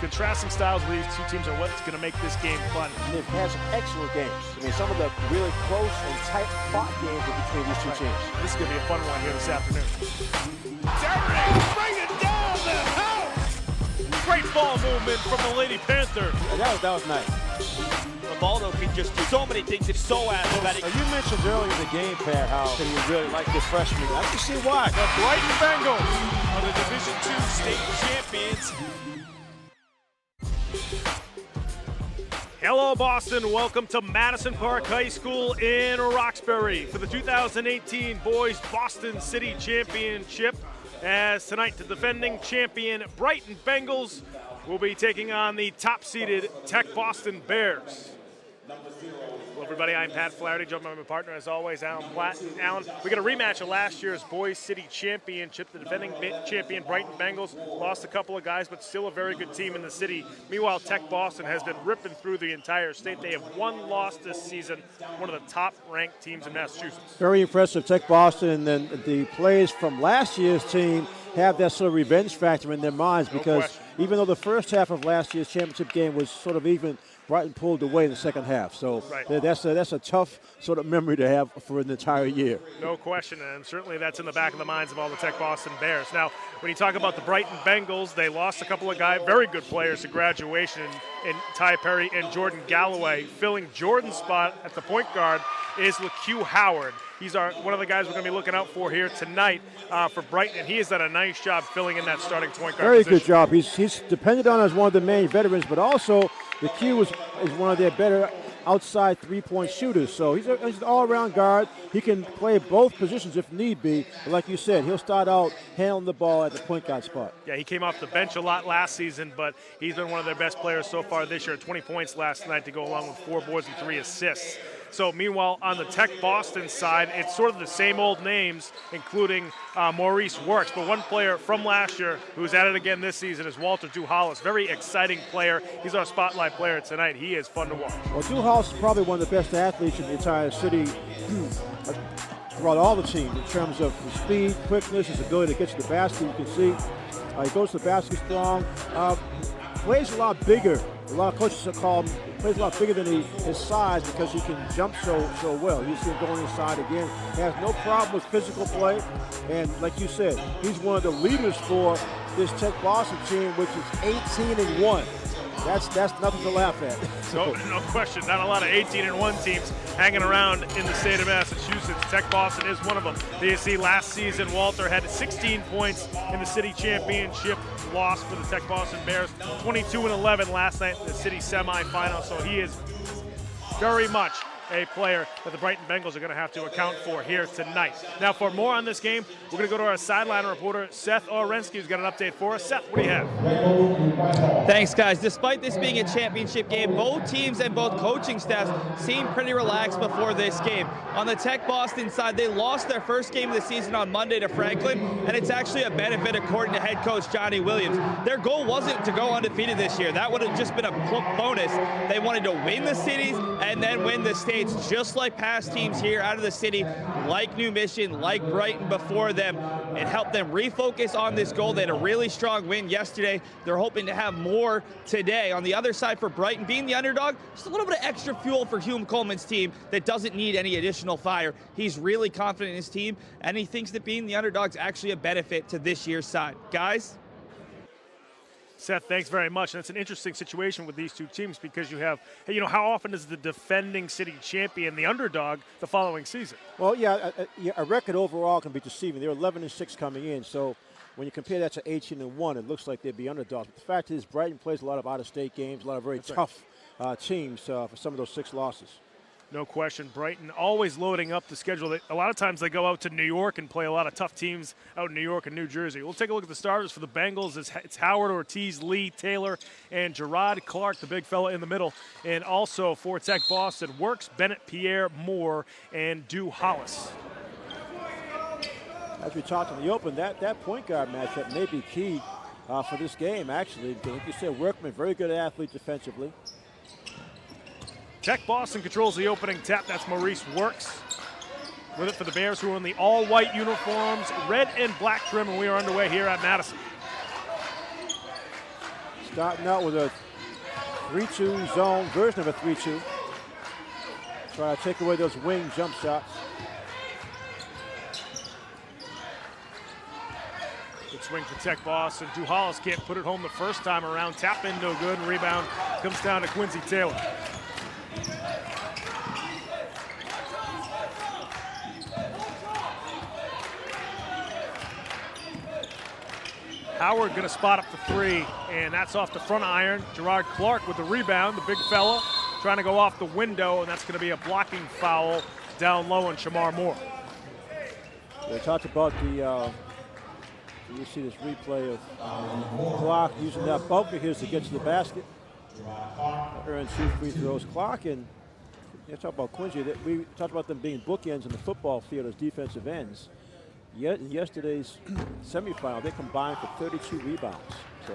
contrasting styles with these two teams are what's going to make this game fun. And they've had some excellent games. I mean, some of the really close and tight fought games between these two teams. This is going to be a fun one here this afternoon. Derrick, bring it down the house! Great ball movement from the Lady Panther. Yeah, that was nice. Rivaldo can just do so many things. It's so athletic. You mentioned earlier in the game, Pat, how you really like this freshman. I can see why. The Brighton Bengals are the Division II state champions. Hello, Boston. Welcome to Madison Park High School in Roxbury for the 2018 Boys Boston City Championship. As tonight, the defending champion Brighton Bengals will be taking on the top-seeded Tech Boston Bears. Hello, everybody. I'm Pat Flaherty, joined by my partner, as always, Alan Platt. And Alan, we got a rematch of last year's Boys City Championship. The defending champion Brighton Bengals lost a couple of guys, but still a very good team in the city. Meanwhile, Tech Boston has been ripping through the entire state. They have one loss this season, one of the top-ranked teams in Massachusetts. Very impressive, Tech Boston, and then the players from last year's team have that sort of revenge factor in their minds because even though the first half of last year's championship game was sort of even, Brighton pulled away in the second half. So that's a tough sort of memory to have for an entire year. No question, and certainly that's in the back of the minds of all the Tech Boston Bears. Now, when you talk about the Brighton Bengals, they lost a couple of guys, very good players to graduation in Ty Perry and Jordan Galloway. Filling Jordan's spot at the point guard is LaQ Howard. He's one of the guys we're going to be looking out for here tonight for Brighton, and he has done a nice job filling in that starting point guard position. Very good job. He's depended on as one of the main veterans, but also the Q is one of their better outside three-point shooters. So he's an all-around guard. He can play both positions if need be. But like you said, he'll start out handling the ball at the point guard spot. Yeah, he came off the bench a lot last season, but he's been one of their best players so far this year. 20 points last night to go along with 4 boards and 3 assists. So meanwhile, on the Tech Boston side, it's sort of the same old names, including Maurice Works. But one player from last year who's at it again this season is Walter Duhalis. Very exciting player. He's our spotlight player tonight. He is fun to watch. Well, Duhalis is probably one of the best athletes in the entire city throughout all the teams in terms of his speed, quickness, his ability to get to the basket. You can see he goes to the basket strong. Plays a lot bigger. A lot of coaches have called him, plays a lot bigger than his size because he can jump so well. You see him going inside again. He has no problem with physical play. And like you said, he's one of the leaders for this Tech Boston team, which is 18-1. That's nothing to laugh at. No question. Not a lot of 18-1 teams hanging around in the state of Massachusetts. Tech Boston is one of them. You see last season, Walter had 16 points in the city championship loss for the Tech Boston Bears. 22-11 last night in the city semifinal. So he is very much a player that the Brighton Bengals are going to have to account for here tonight. Now, for more on this game, we're going to go to our sideline reporter, Seth Orensky, who's got an update for us. Seth, what do you have? Thanks, guys. Despite this being a championship game, both teams and both coaching staffs seem pretty relaxed before this game. On the Tech Boston side, they lost their first game of the season on Monday to Franklin, and it's actually a benefit according to head coach Johnny Williams. Their goal wasn't to go undefeated this year. That would have just been a bonus. They wanted to win the cities and then win the states, just like past teams here out of the city, like New Mission, like Brighton before them. It helped them refocus on this goal. They had a really strong win yesterday. They're hoping to have more today. On the other side for Brighton, being the underdog, just a little bit of extra fuel for Hume Coleman's team that doesn't need any additional fire. He's really confident in his team, and he thinks that being the underdog's actually a benefit to this year's side. Guys? Seth, thanks very much. And it's an interesting situation with these two teams because you have, how often is the defending city champion the underdog the following season? Well, a record overall can be deceiving. They're 11-6 coming in, so when you compare that to 18-1, it looks like they'd be underdogs. But the fact is, Brighton plays a lot of out-of-state games, a lot of very tough teams for some of those 6 losses. No question. Brighton always loading up the schedule. A lot of times they go out to New York and play a lot of tough teams out in New York and New Jersey. We'll take a look at the starters for the Bengals. It's Howard, Ortiz, Lee, Taylor, and Gerard Clark, the big fella in the middle. And also for Tech Boston, Works, Bennett, Pierre, Moore, and Duhalis. As we talked in the open, that point guard matchup may be key for this game, actually. Like you said, Workman, very good athlete defensively. Tech Boston controls the opening tap. That's Maurice Works. With it for the Bears, who are in the all-white uniforms, red and black trim, and we are underway here at Madison. Starting out with a 3-2 zone version of a 3-2. Try to take away those wing jump shots. Good swing for Tech Boston. Duhalis can't put it home the first time around. Tap in, no good. Rebound comes down to Quincy Taylor. Howard gonna spot up the three, and that's off the front iron. Gerard Clark with the rebound, the big fella, trying to go off the window, and that's gonna be a blocking foul down low on Shamar Moore. They talked about the, you see this replay of Clark using that bump of his to get to the basket. Earns 2 free throws. Clark and, you talk about Quincy, we talked about them being bookends in the football field as defensive ends. Yet in yesterday's semifinal, they combined for 32 rebounds. So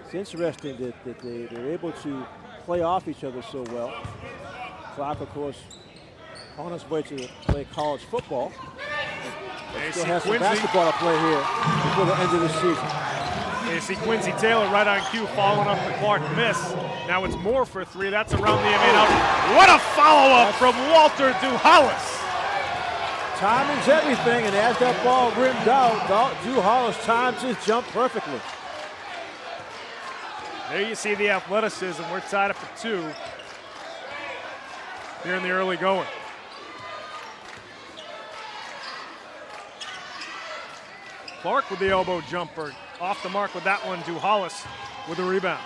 it's interesting that they're able to play off each other so well. Clark, of course, on his way to play college football. Still has some basketball to play here before the end of the season. You see Quincy Taylor right on cue, following up the Clark miss. Now it's Moore for 3. That's around the out. What a follow-up from Walter Duhalis. Timing's everything, and as that ball rimmed out, Duhalis times his jump perfectly. There you see the athleticism. We're tied up at 2 here in the early going. Clark with the elbow jumper. Off the mark with that one. Duhalis with the rebound.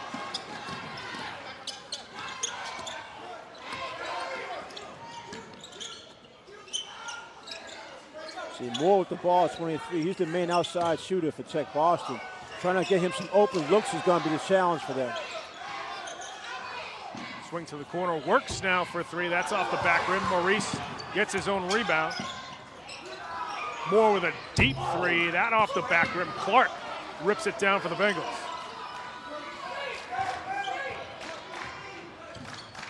See Moore with the ball at 23. He's the main outside shooter for Tech Boston. Trying to get him some open looks is going to be the challenge for them. Swing to the corner, works now for 3. That's off the back rim. Maurice gets his own rebound. Moore with a deep 3. That off the back rim. Clark rips it down for the Bengals.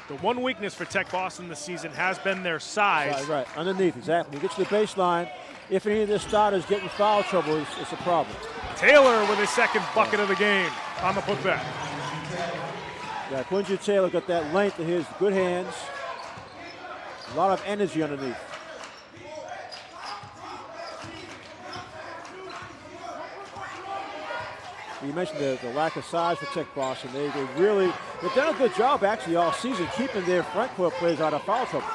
The one weakness for Tech Boston this season has been their size. Right, underneath, exactly. You get to the baseline. If any of the starters get in foul trouble, it's a problem. Taylor with his second bucket of the game on the putback. Yeah, Quincy Taylor got that length in his good hands. A lot of energy underneath. You mentioned the lack of size for Tech Boston. They've done a good job actually all season keeping their front court players out of foul trouble.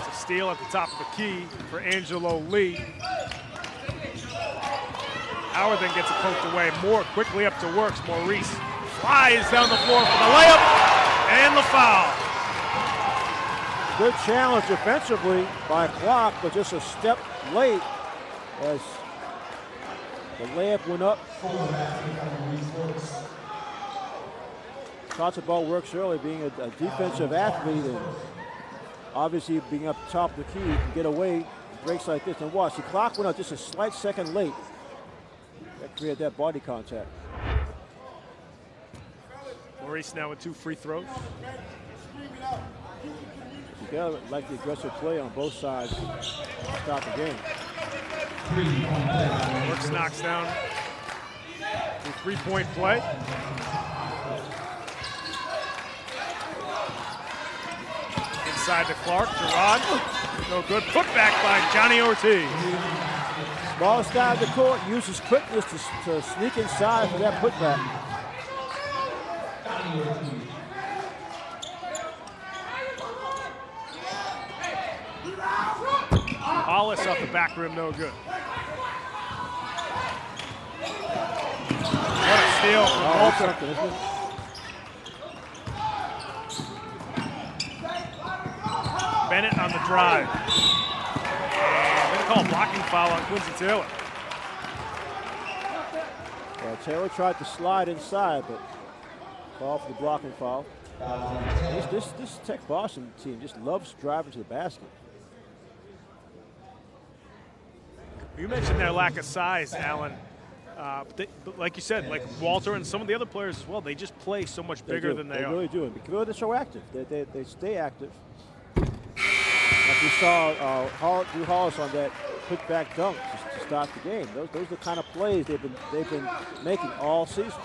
It's a steal at the top of the key for Angelo Lee. Howard then gets it poked away. Moore quickly up to works. Maurice flies down the floor for the layup and the foul. Good challenge defensively by Clark, but just a step late as the layup went up. Talks about works early, being a defensive athlete, and obviously being up top of the key, you can get away breaks like this. And watch, the clock went up just a slight second late. That created that body contact. Maurice now with 2 free throws. You gotta like the aggressive play on both sides to stop the game. Works knocks down the 3-point play. Inside to Clark, Gerard, no good. Put back by Johnny Ortiz. Small side of the court, uses quickness to sneak inside for that putback. Hollis off the back rim, no good. What a steal from Walter. Bennett on the drive. And they call a blocking foul on Quincy Taylor. Well, Taylor tried to slide inside, but call for the blocking foul. This Tech Boston team just loves driving to the basket. You mentioned their lack of size, Alan. But like you said, like Walter and some of the other players as well, they just play so much bigger than they are. They really do. Because they're so active. They stay active. Like we saw Drew Hollis on that putback dunk to start the game. Those are the kind of plays they've been making all season.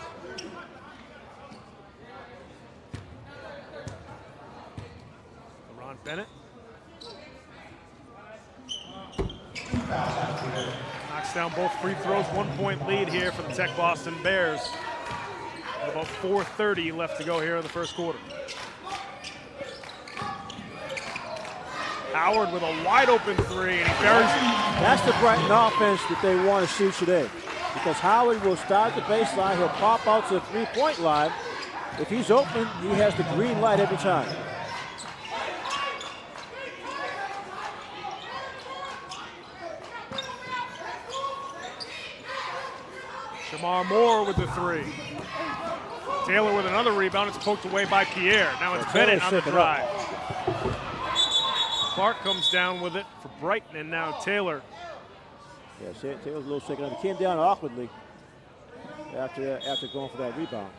Bennett. Knocks down both free throws. 1-point lead here for the Tech Boston Bears. With about 4:30 left to go here in the first quarter. Howard with a wide open three, and he buries it. That's the Brighton offense that they want to see today. Because Howard will start the baseline, he'll pop out to the three-point line. If he's open, he has the green light every time. Shamar Moore with the three. Taylor with another rebound. It's poked away by Pierre. Now it's Bennett on the drive. Clark comes down with it for Brighton, and now Taylor. Yeah, Taylor's a little shaken up. He came down awkwardly after going for that rebound.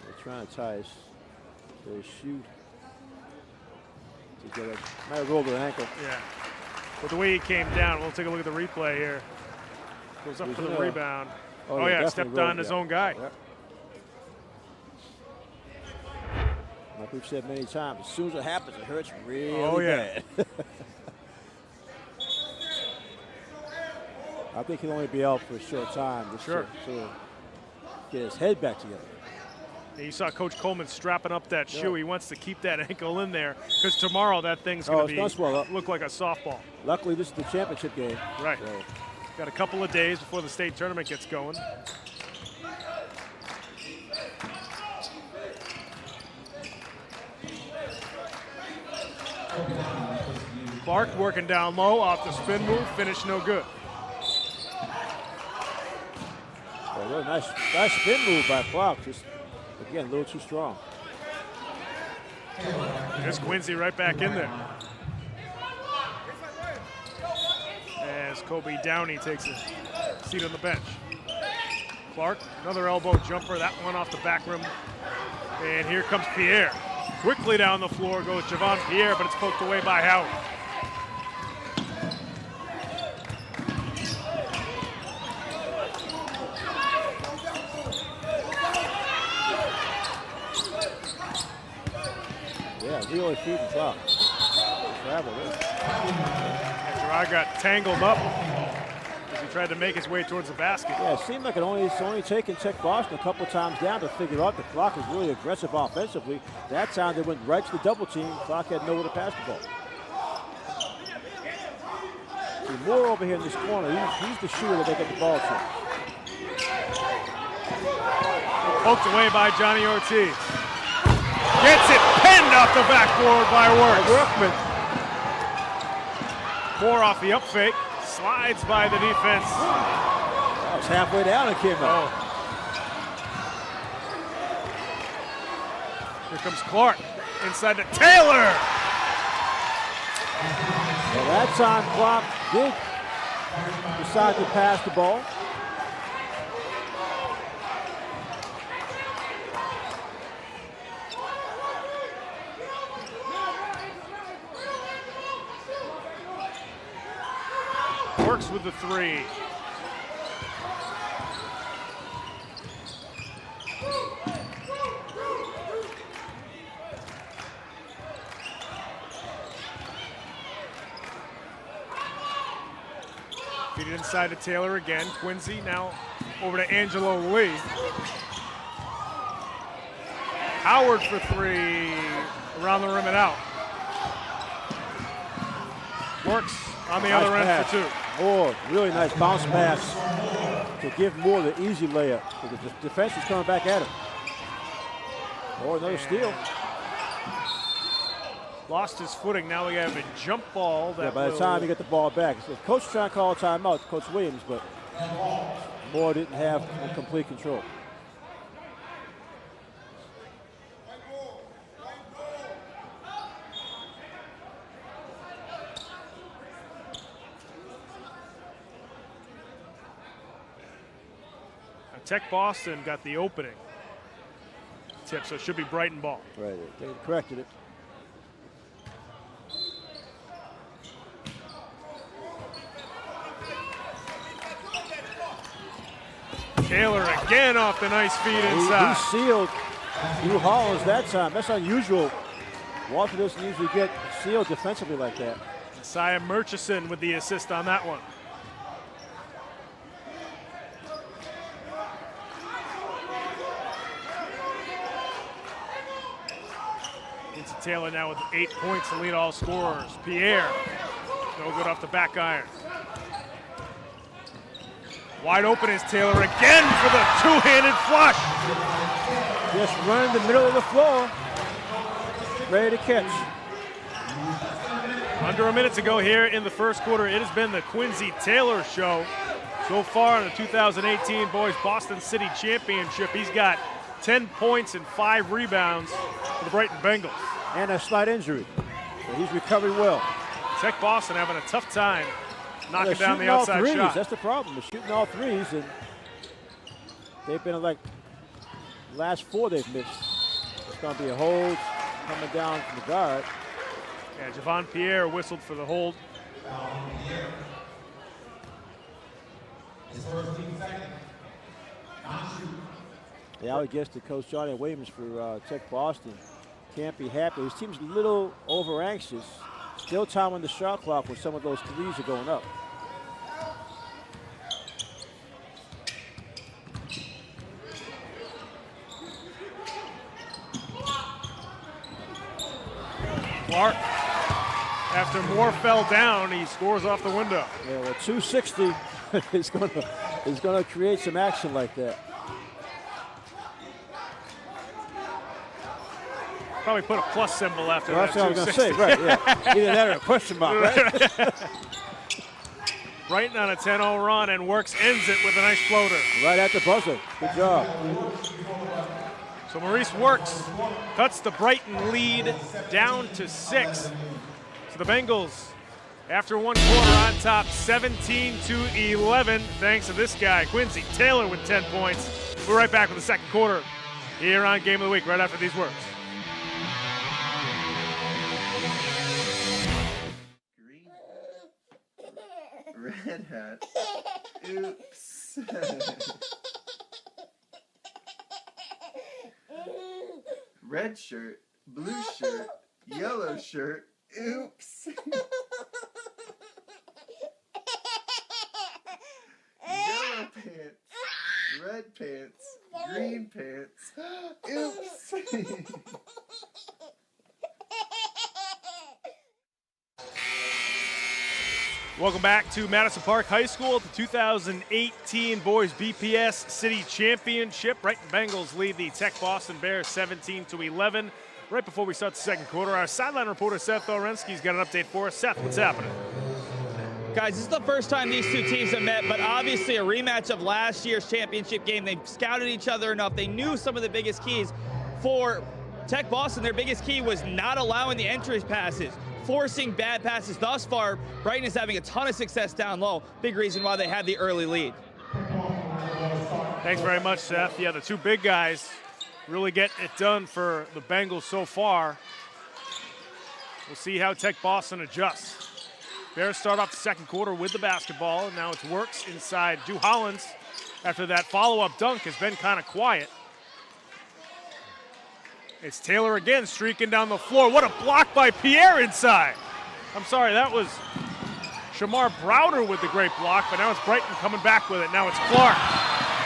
They're trying to tie his shoe together. Might have rolled an ankle. Yeah. But the way he came down, we'll take a look at the replay here. Goes up for the rebound. Oh yeah, stepped on his own guy. Yep. Like we've said many times, as soon as it happens, it hurts really bad. I think he'll only be out for a short time just to get his head back together. Yeah, you saw Coach Coleman strapping up that shoe. He wants to keep that ankle in there because tomorrow that thing's going to look like a softball. Luckily, this is the championship game. Right. So. Got a couple of days before the state tournament gets going. Clark working down low off the spin move, finish no good. Well, really nice spin move by Clark. Just again a little too strong. There's Quincy right back in there. As Kobe Downey takes a seat on the bench. Clark, another elbow jumper, that one off the back rim. And here comes Pierre. Quickly down the floor goes Javon Pierre, but it's poked away by Howard. Yeah, really feeding Clark. Travel there. Gerard got tangled up as he tried to make his way towards the basket. Yeah, it seemed like it's only taken Tech Boston a couple of times down to figure out that Clark was really aggressive offensively. That time they went right to the double team. Clark had nowhere to pass the ball. See, Moore over here in this corner, he's the shooter that they get the ball to. Poked away by Johnny Ortiz. Gets it pinned off the backboard by Workman. Moore off the up fake, slides by the defense. That was halfway down and came out. Here comes Clark, inside to Taylor. Well, that time Clark did decide to pass the ball. Works with the three. Feed it inside to Taylor again. Quincy now over to Angelo Lee. Howard for three. Around the rim and out. Works on the other end for two. Moore, really nice bounce pass to give Moore the easy layup. The defense is coming back at him. Or another steal. Lost his footing. Now we have a jump ball. That by the time you get the ball back. So Coach is trying to call a timeout, Coach Williams, but Moore didn't have complete control. Tech Boston got the opening tip, so it should be Brighton ball. Right, they corrected it. Taylor again off the nice feed inside. He sealed New Hollins that time. That's unusual. Walter doesn't usually get sealed defensively like that. Messiah Murchison with the assist on that one. Quincy Taylor now with 8 points to lead all scorers. Pierre, no good off the back iron. Wide open is Taylor again for the two-handed flush. Just running the middle of the floor, ready to catch. Under a minute to go here in the first quarter. It has been the Quincy Taylor show so far in the 2018 Boys Boston City Championship. He's got 10 points and 5 rebounds for the Brighton Bengals. And a slight injury. So he's recovering well. Tech Boston having a tough time knocking down the all outside threes. shot. That's the problem. They're shooting all threes, and they've been like the last 4 they've missed. It's going to be a hold coming down from the guard. Yeah, Javon Pierre whistled for the hold. Yeah, I would guess that Coach Johnny Williams for Tech Boston can't be happy. His team's a little over anxious. Still time on the shot clock when some of those threes are going up. Clark, after Moore fell down, he scores off the window. Yeah, well, 260 is going to create some action like that. Probably put a plus symbol after Well, that. that's what I was going to say, right? Yeah, either that or a question mark, right? Brighton on a 10-0 run, and Works ends it with a nice floater. Right at the buzzer. Good job. So Maurice Works cuts the Brighton lead down to 6. So the Bengals, after one quarter, on top 17-11, thanks to this guy, Quincy Taylor, with 10 points. We're right back with the second quarter here on Game of the Week, right after these words. Red hat. Oops. Red shirt, blue shirt, yellow shirt. Oops. Yellow pants, red pants, green pants. Oops. Welcome back to Madison Park High School at the 2018 Boys BPS City Championship. Brighton Bengals lead the Tech Boston Bears 17-11. Right before we start the second quarter, our sideline reporter Seth Orensky's got an update for us. Seth, what's happening? Guys, this is the first time these two teams have met, but obviously a rematch of last year's championship game. They've scouted each other enough. They knew some of the biggest keys. For Tech Boston, their biggest key was not allowing the entry passes, forcing bad passes. Thus far, Brighton is having a ton of success down low. Big reason why they had the early lead. Thanks very much, Seth. Yeah, the two big guys really getting it done for the Bengals so far. We'll see how Tech Boston adjusts. Bears start off the second quarter with the basketball. Now it's Works inside Drew Hollins. After that follow-up dunk has been kind of quiet. It's Taylor again streaking down the floor. What a block by Pierre inside. I'm sorry, that was Shamar Browder with the great block, but now it's Brighton coming back with it. Now it's Clark.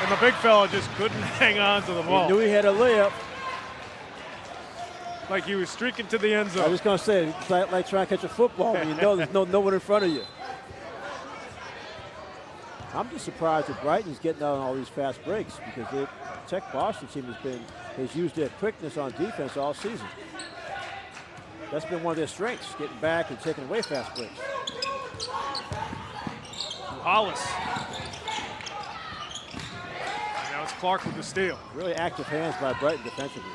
And the big fella just couldn't hang on to the ball. He knew he had a layup. Like he was streaking to the end zone. I was going to say, it's like trying to catch a football when you know there's no one in front of you. I'm just surprised that Brighton's getting out on all these fast breaks because the Tech Boston team has used their quickness on defense all season. That's been one of their strengths, getting back and taking away fast breaks. Hollis. Now it's Clark with the steal. Really active hands by Brighton defensively.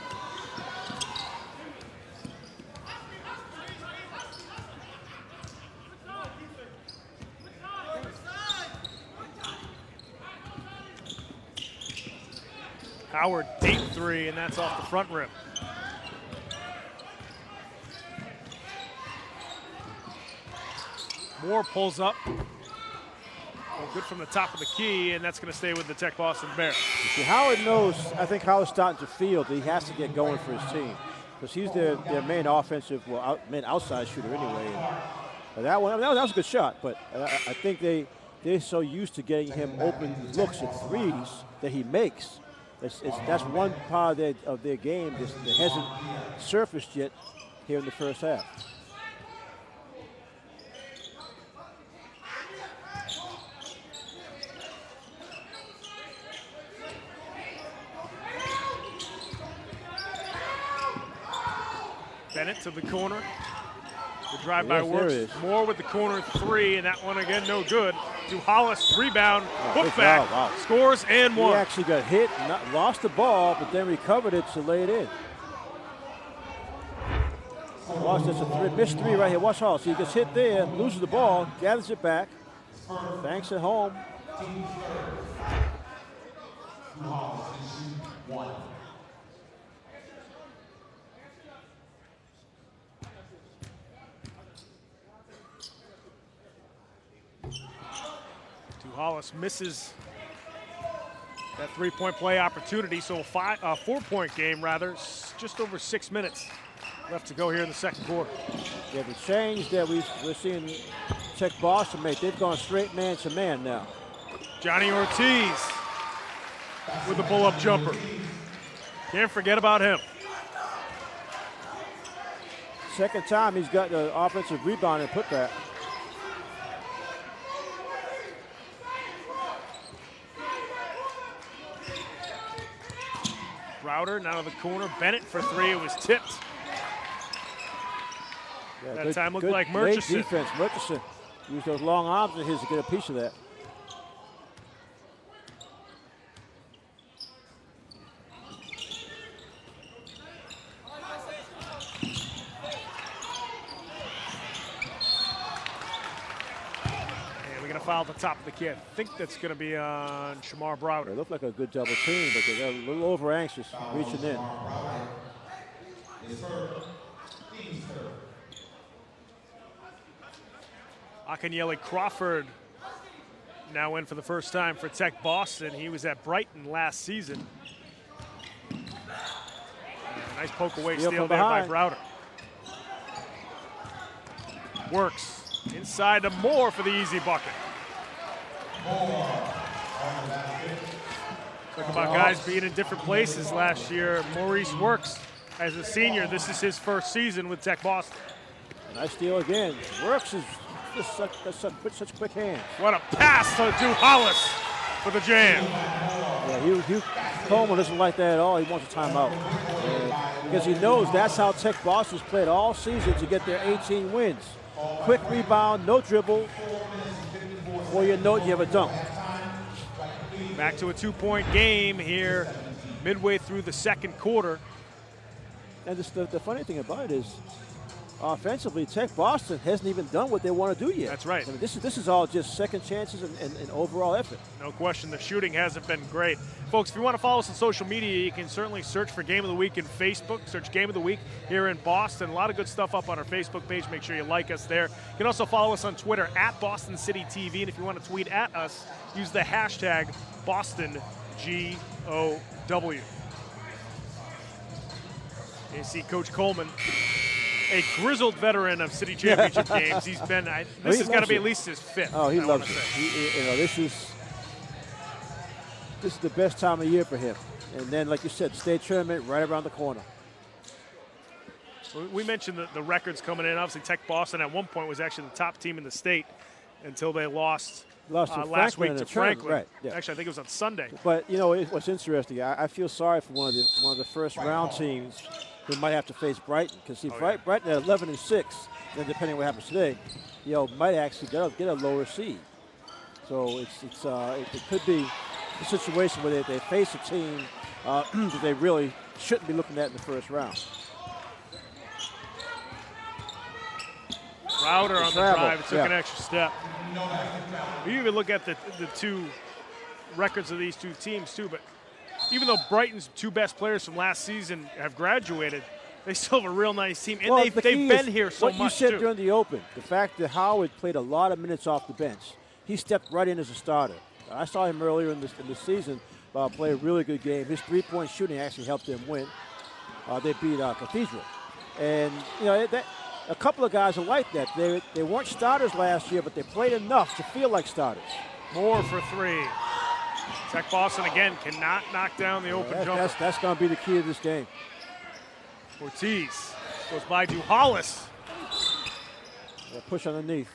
Howard, deep three, and that's off the front rim. Moore pulls up. Well, good from the top of the key, and that's going to stay with the Tech Boston Bears. See, Howard knows, I think Howard's starting to feel that he has to get going for his team because he's their main offensive, main outside shooter anyway. And that was a good shot, but I think they're so used to getting him open looks at threes that he makes. That's one part of their game that hasn't surfaced yet here in the first half. Bennett to the corner. The drive-by works more with the corner three, and that one again no good. To Hollis, rebound, putback, scores and one. He actually got hit, lost the ball, but then recovered it to lay it in. Watch, that's a missed three right here. Watch Hollis. He gets hit there, loses the ball, gathers it back, thanks at home. Hollis misses that three-point play opportunity, so a 4-point game rather, just over 6 minutes left to go here in the second quarter. Yeah, the change that we're seeing Tech Boston make, they've gone straight man-to-man now. Johnny Ortiz with the pull-up jumper. Can't forget about him. Second time he's got the offensive rebound and putback. Browder now to the corner. Bennett for three. It was tipped. Yeah, that time looked like Murchison. Defense. Murchison used those long arms of his to get a piece of that. Foul at the top of the key. I think that's going to be on Shamar Browder. It looked like a good double team, but they got a little over anxious reaching in. Akinyele Crawford now in for the first time for Tech Boston. He was at Brighton last season. Nice poke away steal there by Browder. Works inside to Moore for the easy bucket. Talk about guys being in different places last year. Maurice Works, as a senior, this is his first season with Tech Boston. Nice steal again. Works is just such quick hands. What a pass to Hollis for the jam. Yeah, Coleman doesn't like that at all. He wants a timeout. Because he knows that's how Tech Boston's played all season to get their 18 wins. Quick rebound, no dribble. Before you know it, you have a dunk. Back to a 2-point game here, midway through the second quarter. And the funny thing about it is, offensively, Tech Boston hasn't even done what they want to do yet. That's right. I mean, this is all just second chances and overall effort. No question, the shooting hasn't been great. Folks, if you want to follow us on social media, you can certainly search for Game of the Week in Facebook. Search Game of the Week here in Boston. A lot of good stuff up on our Facebook page. Make sure you like us there. You can also follow us on Twitter at Boston City TV. And if you want to tweet at us, use the hashtag BostonGOW. You see Coach Coleman, a grizzled veteran of city championship games. He's been, this has got to be at least his fifth. Oh, he loves it. This is the best time of year for him. And then, like you said, state tournament right around the corner. We mentioned the records coming in. Obviously, Tech Boston at one point was actually the top team in the state until they lost last week to Franklin. Right, yeah. Actually, I think it was on Sunday. But, you know, what's interesting, I feel sorry for one of the first round teams who might have to face Brighton. Because, Brighton at 11-6, then depending on what happens today, might actually get a lower seed. So it could be a situation where they face a team that they really shouldn't be looking at in the first round. Browder on the drive, took an extra step. You even look at the two records of these two teams too, but even though Brighton's two best players from last season have graduated, they still have a real nice team, and they've been here so much too. What you said during the Open, the fact that Howard played a lot of minutes off the bench, he stepped right in as a starter. I saw him earlier in the season play a really good game. His three-point shooting actually helped them win. They beat Cathedral. And, you know, a couple of guys are like that. They weren't starters last year, but they played enough to feel like starters. Moore for three. Tech Boston again cannot knock down the open jumper. That's going to be the key to this game. Ortiz goes by to Hollis. Push underneath.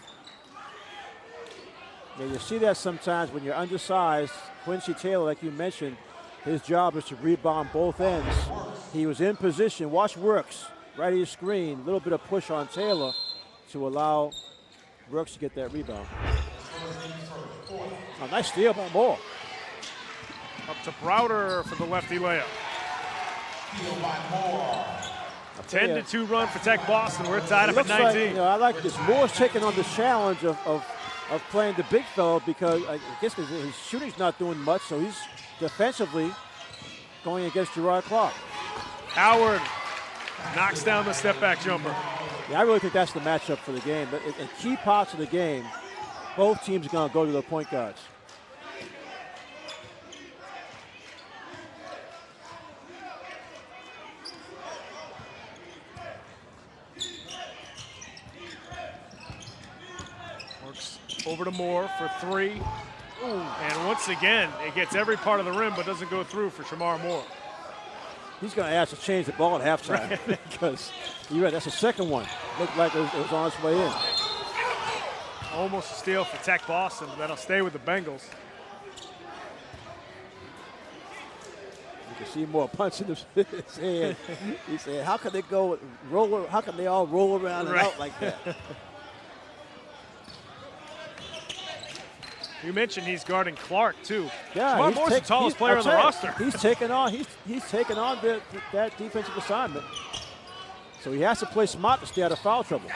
Now, you see that sometimes when you're undersized. Quincy Taylor, like you mentioned, his job is to rebound both ends. He was in position. Watch Works. Right of your screen. A little bit of push on Taylor to allow Works to get that rebound. A nice steal by Moore. Up to Browder for the lefty layup. 10-2 run for Tech Boston. We're tied up at 19. Like, you know, I like this. Moore's taking on the challenge of playing the big fellow because I guess his shooting's not doing much, so he's defensively going against Gerard Clark. Howard knocks down the step-back jumper. Yeah, I really think that's the matchup for the game. But in key parts of the game, both teams are going to go to the point guards. Works over to Moore for three. Ooh. And once again, it gets every part of the rim, but doesn't go through for Shamar Moore. He's going to ask to change the ball at halftime because you're right, that's the second one. Looked like it was on its way in. Almost a steal for Tech Boston. That'll stay with the Bengals. You can see Moore punching his hand. He said, "How can they go roll? How can they all roll around and out like that?" You mentioned he's guarding Clark too. Yeah, Shamar Moore's the tallest player on the roster. He's taking on that defensive assignment. So he has to play smart to stay out of foul trouble.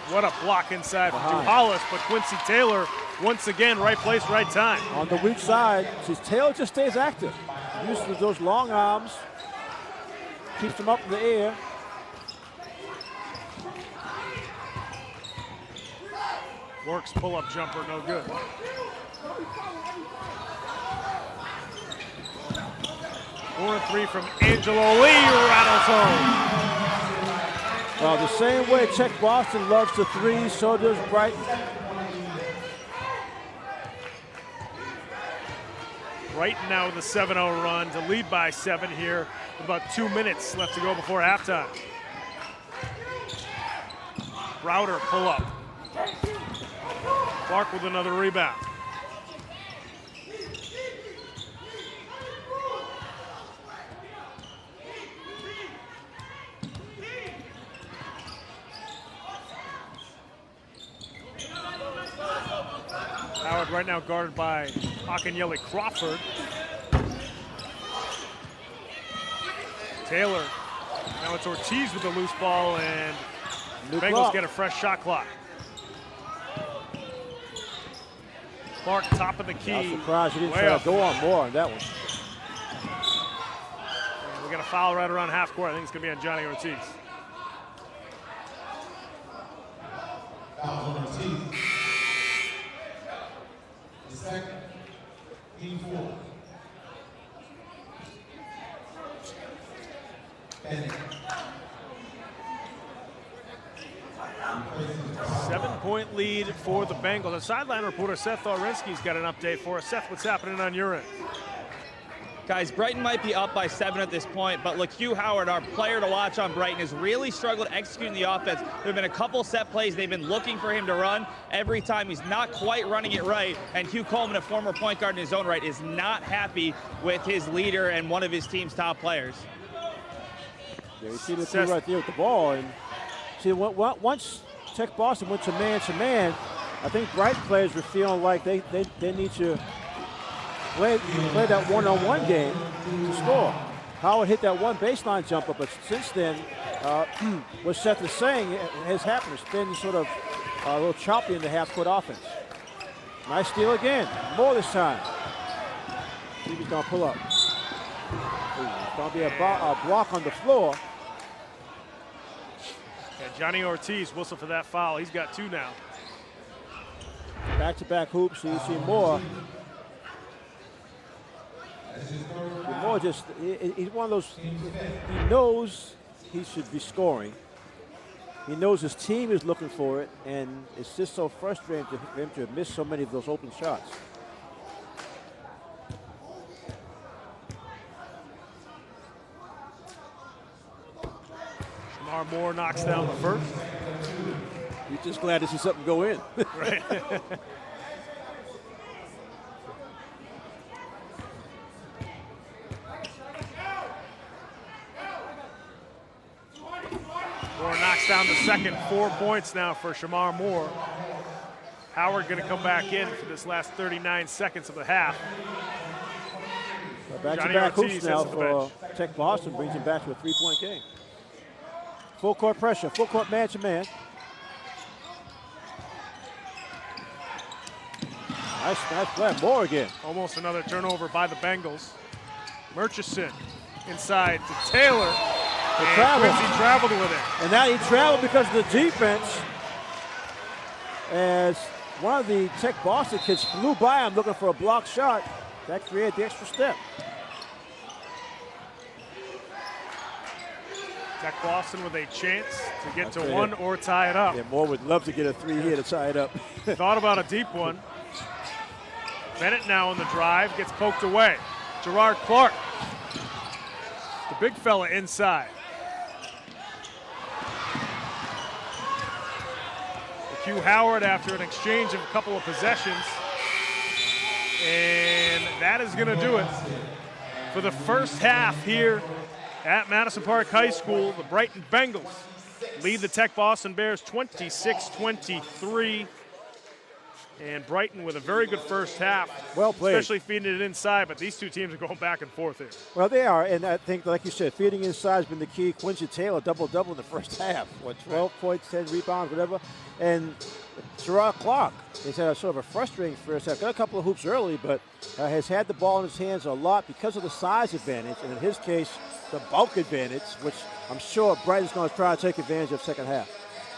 What a block inside from Hollis, but Quincy Taylor once again right place, right time. On the weak side, Taylor just stays active. Uses those long arms, keeps them up in the air. Works pull-up jumper, no good. Four and three from Angelo Lee, rattles home. Well, the same way Tech Boston loves the three, so does Brighton. Brighton now with a 7-0 run to lead by 7 here with about 2 minutes left to go before halftime. Browder pull up. Clark with another rebound. Howard right now guarded by Akinyele Crawford. Taylor. Now it's Ortiz with the loose ball, and the Bengals get a fresh shot clock. Clark top of the key. I'm surprised he didn't try to go on more on that one. And we got a foul right around half court. I think it's going to be on Johnny Ortiz. Ortiz. The second, team 4. Bennett. 7-point lead for the Bengals. The sideline reporter Seth Orensky's got an update for us. Seth, what's happening on your end? Guys, Brighton might be up by 7 at this point, but look, Hugh Howard, our player to watch on Brighton, has really struggled executing the offense. There have been a couple set plays they've been looking for him to run. Every time he's not quite running it right, and Hugh Coleman, a former point guard in his own right, is not happy with his leader and one of his team's top players. Yeah, you see the two right there with the ball, and see once Tech Boston went to man, I think Brighton players were feeling like they need to play that one-on-one game to score. Howard hit that one baseline jumper, but since then, what Seth is saying has happened. It's been sort of a little choppy in the half-court offense. Nice steal again. More this time. See if he's going to pull up. It's going to be a block on the floor. Yeah, Johnny Ortiz whistle for that foul. He's got 2 now. Back-to-back hoops, so you see Moore. Moore just, he's one of those, he knows he should be scoring. He knows his team is looking for it, and it's just so frustrating for him to have missed so many of those open shots. Shamar Moore knocks down the first. You're just glad to see something go in. Right. Moore knocks down the second. 4 points now for Shamar Moore. Howard going to come back in for this last 39 seconds of the half. Back-to-back hoops now for Tech Boston, brings him back to a 3-point game. Full court pressure, full court man-to-man. Nice play, Moore again. Almost another turnover by the Bengals. Murchison inside to Taylor. And Quincy traveled with it. And now he traveled because of the defense. As one of the Tech Boston kids flew by him looking for a block shot. That created the extra step. Tech Boston with a chance to get to one or tie it up. Yeah, Moore would love to get a three here to tie it up. Thought about a deep one. Bennett now on the drive, gets poked away. Gerard Clark, the big fella inside. Hugh Howard after an exchange of a couple of possessions. And that is going to do it for the first half here at Madison Park High School. The Brighton Bengals lead the Tech Boston Bears 26-23. And Brighton with a very good first half. Well played. Especially feeding it inside, but these two teams are going back and forth here. Well, they are, and I think, like you said, feeding inside has been the key. Quincy Taylor, double-double in the first half. 12 points, 10 rebounds, whatever. And Gerard Clark has had a sort of a frustrating first half. Got a couple of hoops early, but has had the ball in his hands a lot because of the size advantage, and in his case, the bulk advantage, which I'm sure Brighton's going to try to take advantage of second half.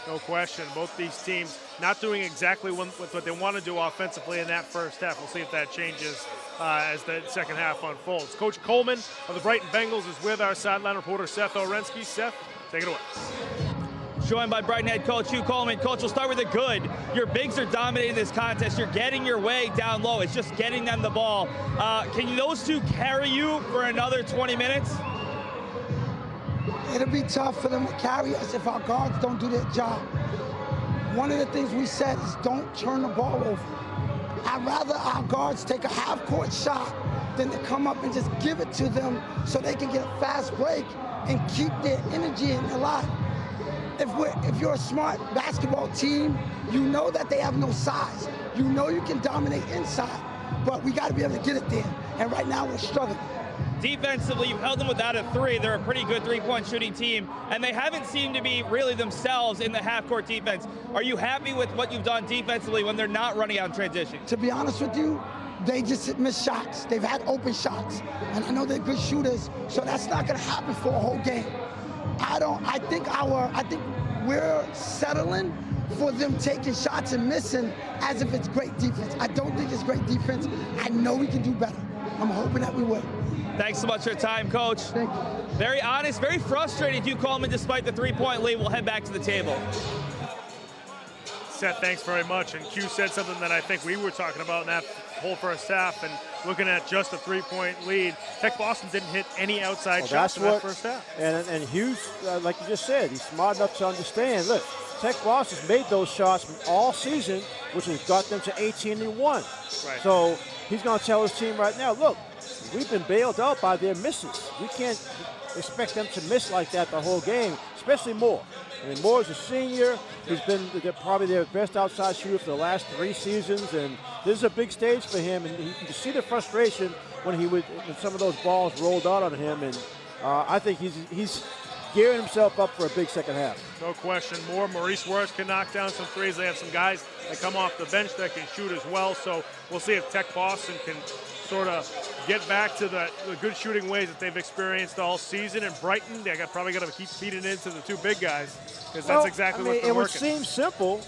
No question. Both these teams not doing exactly what they want to do offensively in that first half. We'll see if that changes as the second half unfolds. Coach Coleman of the Brighton Bengals is with our sideline reporter Seth Orensky. Seth, take it away. Joined by Brighton head coach Hugh Coleman. Coach, we'll start with the good. Your bigs are dominating this contest. You're getting your way down low. It's just getting them the ball. Can those two carry you for another 20 minutes? It'll be tough for them to carry us if our guards don't do their job. One of the things we said is don't turn the ball over. I'd rather our guards take a half-court shot than to come up and just give it to them so they can get a fast break and keep their energy in their life. If you're a smart basketball team, you know that they have no size. You know you can dominate inside, but we got to be able to get it there. And right now we're struggling. Defensively, you've held them without a three. They're a pretty good three-point shooting team, and they haven't seemed to be really themselves in the half-court defense. Are you happy with what you've done defensively when they're not running out in transition? To be honest with you, they just miss shots. They've had open shots, and I know they're good shooters, so that's not going to happen for a whole game. I think we're settling for them taking shots and missing as if it's great defense. I don't think it's great defense. I know we can do better. I'm hoping that we will. Thanks so much for your time, Coach. Thank you. Very honest, very frustrated, Hugh Coleman, despite the three-point lead. We'll head back to the table. Seth, thanks very much. And Q said something that I think we were talking about in that whole first half, and looking at just a three-point lead. Tech Boston didn't hit any outside shots in that first half. And Hughes, like you just said, he's smart enough to understand. Look, Tech Boston's made those shots all season, which has got them to 18-1. Right. So he's going to tell his team right now, look, we've been bailed out by their misses. We can't expect them to miss like that the whole game, especially Moore. I mean, Moore's a senior. He's been probably their best outside shooter for the last 3 seasons, and this is a big stage for him. And you can see the frustration when some of those balls rolled out on him. And I think he's gearing himself up for a big second half. No question. Maurice Wirtz can knock down some threes. They have some guys that come off the bench that can shoot as well. So we'll see if Tech Boston can sort of get back to the good shooting ways that they've experienced all season. And Brighton, they probably got to keep feeding into the 2 big guys, because that's exactly what they're working. It would working. seem simple,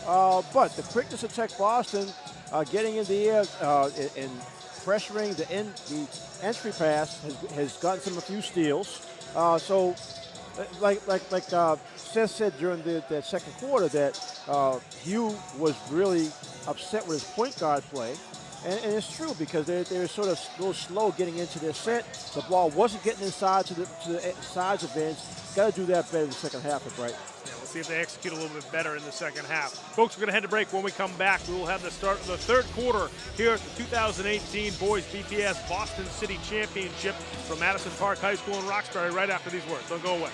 but the quickness of Tech Boston getting in the air and pressuring the entry pass has gotten a few steals. So, like Seth said during that second quarter, that Hugh was really upset with his point guard play. And it's true because they were sort of a little slow getting into their set. The ball wasn't getting inside to the sides of ends. Got to do that better in the second half of Brighton. Yeah, we'll see if they execute a little bit better in the second half. Folks, we're going to head to break. When we come back, we will have the start of the third quarter here at the 2018 Boys BPS Boston City Championship from Madison Park High School in Roxbury right after these words. Don't go away.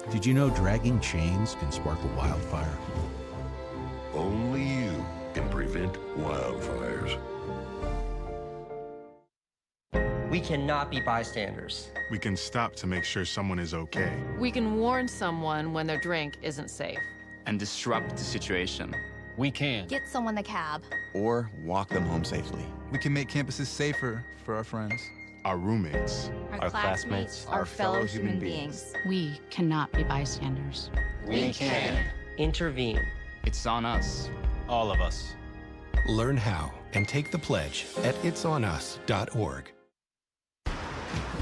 Did you know dragging chains can spark a wildfire? Only you can prevent wildfires. We cannot be bystanders. We can stop to make sure someone is okay. We can warn someone when their drink isn't safe. And disrupt the situation. We can. Get someone the cab. Or walk them home safely. We can make campuses safer for our friends. Our roommates. Our classmates. Our fellow human beings. We cannot be bystanders. We can. Intervene. It's on us. All of us. Learn how and take the pledge at itsonus.org.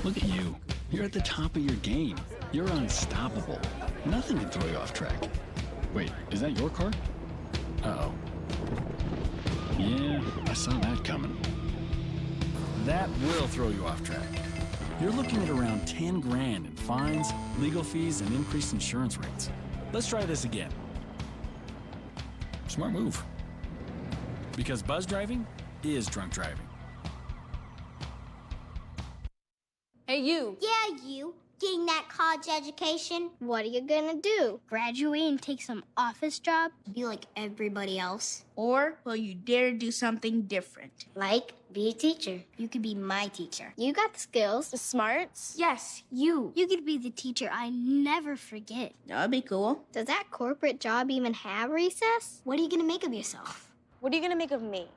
Look at you. You're at the top of your game. You're unstoppable. Nothing can throw you off track. Wait, is that your car? Uh-oh. Yeah, I saw that coming. That will throw you off track. You're looking at around 10 grand in fines, legal fees, and increased insurance rates. Let's try this again. Smart move. Because buzz driving is drunk driving. Hey, you. Yeah, you. Getting that college education, what are you gonna do? Graduate and take some office job? Be like everybody else? Or will you dare do something different? Like be a teacher. You could be my teacher. You got the skills. The smarts? Yes, you. You could be the teacher I never forget. That'd be cool. Does that corporate job even have recess? What are you gonna make of yourself? What are you gonna make of me?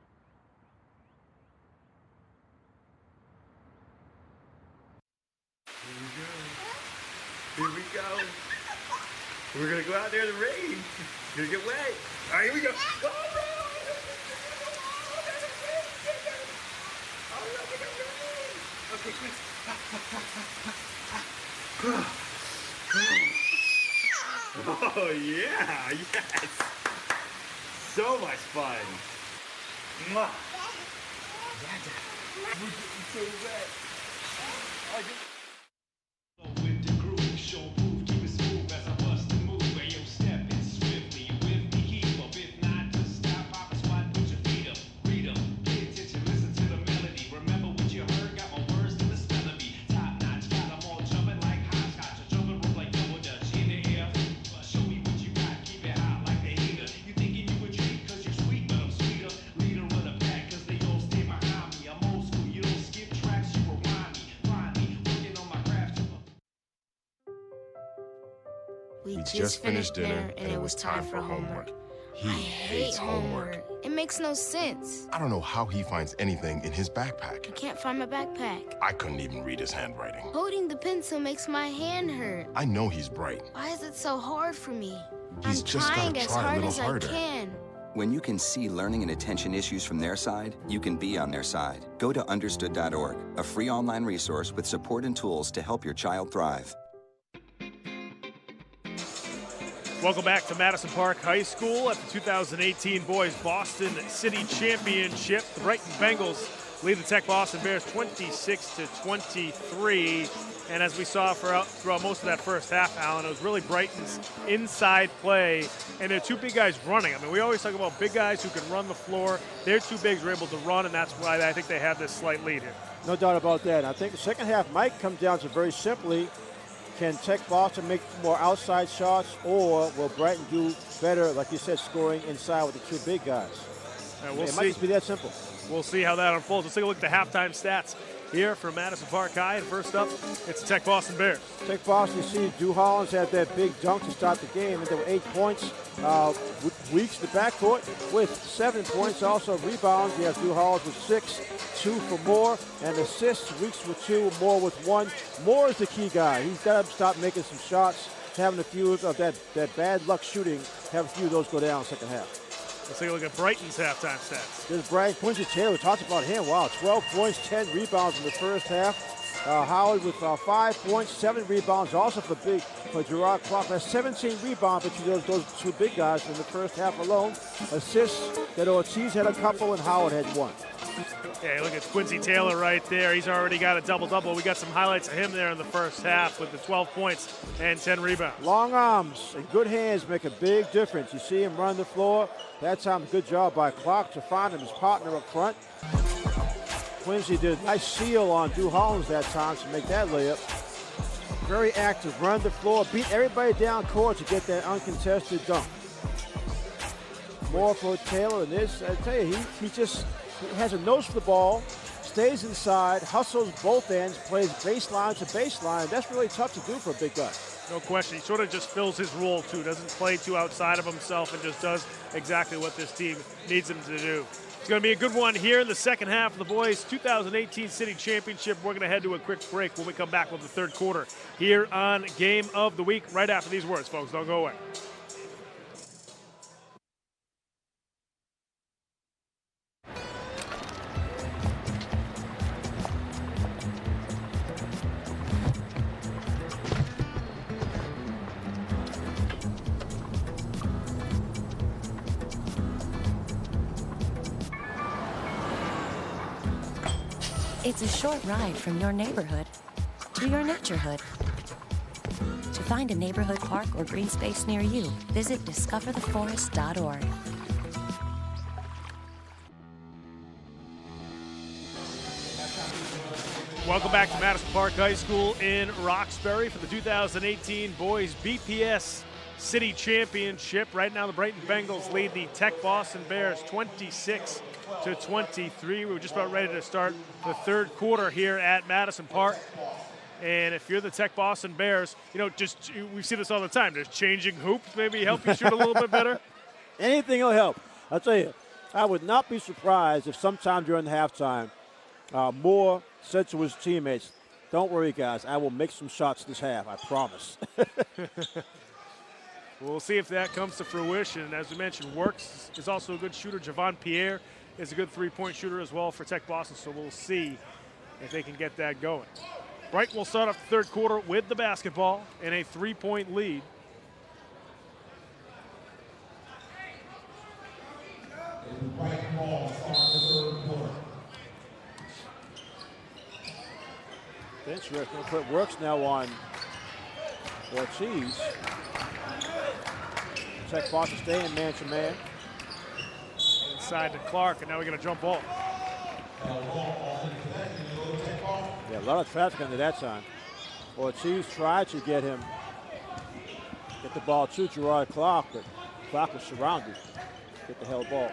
Here we go. We're gonna go out there in the rain. You're gonna get wet. All right, here we go. Go, okay, quick. Oh yeah, yes. So much fun. Mwah. We're getting so wet. We just finished dinner and it was time for homework. He hates homework. It makes no sense. I don't know how he finds anything in his backpack. I can't find my backpack. I couldn't even read his handwriting. Holding the pencil makes my hand hurt. I know he's bright. Why is it so hard for me? He's I'm just trying gotta as try a hard little as harder. I can. When you can see learning and attention issues from their side, you can be on their side. Go to understood.org, a free online resource with support and tools to help your child thrive. Welcome back to Madison Park High School at the 2018 Boys Boston City Championship. The Brighton Bengals lead the Tech Boston Bears 26-23. And as we saw throughout most of that first half, Alan, it was really Brighton's inside play. And their two big guys running. I mean, we always talk about big guys who can run the floor. Their two bigs were able to run, and that's why I think they have this slight lead here. No doubt about that. I think the second half might come down to very simply, can Tech Boston make more outside shots, or will Brighton do better, like you said, scoring inside with the two big guys? We'll it see. might just be that simple. We'll see how that unfolds. Let's take a look at the halftime stats here from Madison Park High. And first up, it's the Tech Boston Bears. Tech Boston, you see Drew Hollins had that big dunk to start the game, and there were 8 points. Weeks the backcourt with 7 points. Also rebounds, you have Drew Hollins with 6, 2 for Moore, and assists. Weeks with 2, Moore with 1. Moore is the key guy. He's got to stop making some shots, having a few of that bad luck shooting, have a few of those go down second half. Let's take a look at Brighton's halftime stats. There's Brian Quincy Taylor. Talks about him. Wow, 12 points, 10 rebounds in the first half. Howard with 5 points, 7 rebounds. Also for Gerard Clark. That's 17 rebounds between those 2 big guys in the first half alone. Assists that Ortiz had a couple and Howard had 1. Yeah, look at Quincy Taylor right there. He's already got a double-double. We got some highlights of him there in the first half with the 12 points and 10 rebounds. Long arms and good hands make a big difference. You see him run the floor. That time, good job by Clark to find him his partner up front. Quincy did a nice seal on Drew Hollins that time to make that layup. Very active, run the floor, beat everybody down court to get that uncontested dunk. More for Taylor in this. I tell you, he has a nose for the ball, stays inside, hustles both ends, plays baseline to baseline. That's really tough to do for a big guy. No question. He sort of just fills his role, too. Doesn't play too outside of himself and just does exactly what this team needs him to do. It's going to be a good one here in the second half of the boys' 2018 City Championship. We're going to head to a quick break when we come back with the third quarter here on Game of the Week right after these words, folks. Don't go away. It's a short ride from your neighborhood to your naturehood. To find a neighborhood park or green space near you, visit discovertheforest.org. Welcome back to Madison Park High School in Roxbury for the 2018 Boys BPS City Championship. Right now, the Brighton Bengals lead the Tech Boston Bears 26-23. We're just about ready to start the third quarter here at Madison Park. And if you're the Tech Boston Bears, we see this all the time. Does changing hoops maybe help you shoot a little bit better? Anything will help. I'll tell you, I would not be surprised if sometime during the halftime, Moore said to his teammates, "Don't worry, guys. I will make some shots this half. I promise." We'll see if that comes to fruition. As we mentioned, Works is also a good shooter. Javon Pierre is a good three-point shooter as well for Tech Boston, so we'll see if they can get that going. Brighton will start off the third quarter with the basketball and a three-point lead. Brighton ball start the third quarter. Bench ref going to put Works now on Ortiz. Tech Boston staying man-to-man. Inside to Clark, and now we get a jump ball. Yeah, a lot of traffic under that time. Ortiz tried to get the ball to Gerard Clark, but Clark was surrounded. Get the held ball.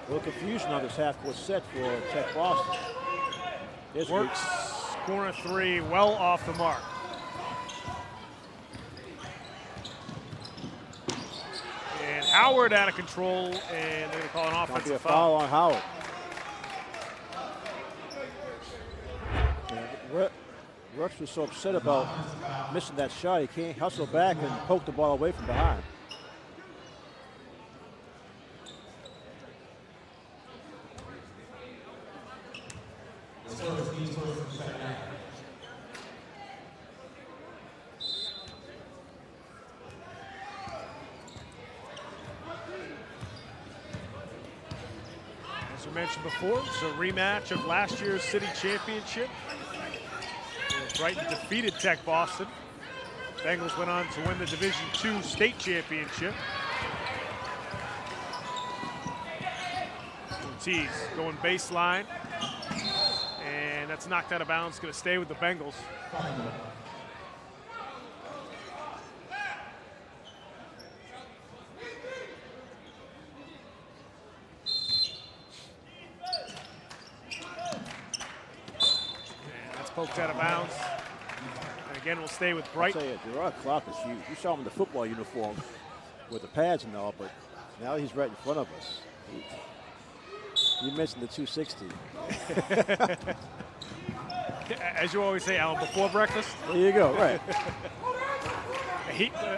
A little confusion on this half-court set for Tech Boston. Works corner three, well off the mark. And Howard out of control, and they're going to call an offensive foul on Howard. Works was so upset about missing that shot, he can't hustle back and poke the ball away from behind. As we mentioned before, it's a rematch of last year's city championship. Brighton defeated Tech Boston. Bengals went on to win the Division II state championship. Ortiz going baseline. And that's knocked out of bounds. Going to stay with the Bengals. Poked out of bounds. And again, we'll stay with Brighton. I'll tell you, Gerard Clark is huge. You saw him in the football uniform with the pads and all, but now he's right in front of us. You mentioned the 260. As you always say, Alan, before breakfast. There you go, right.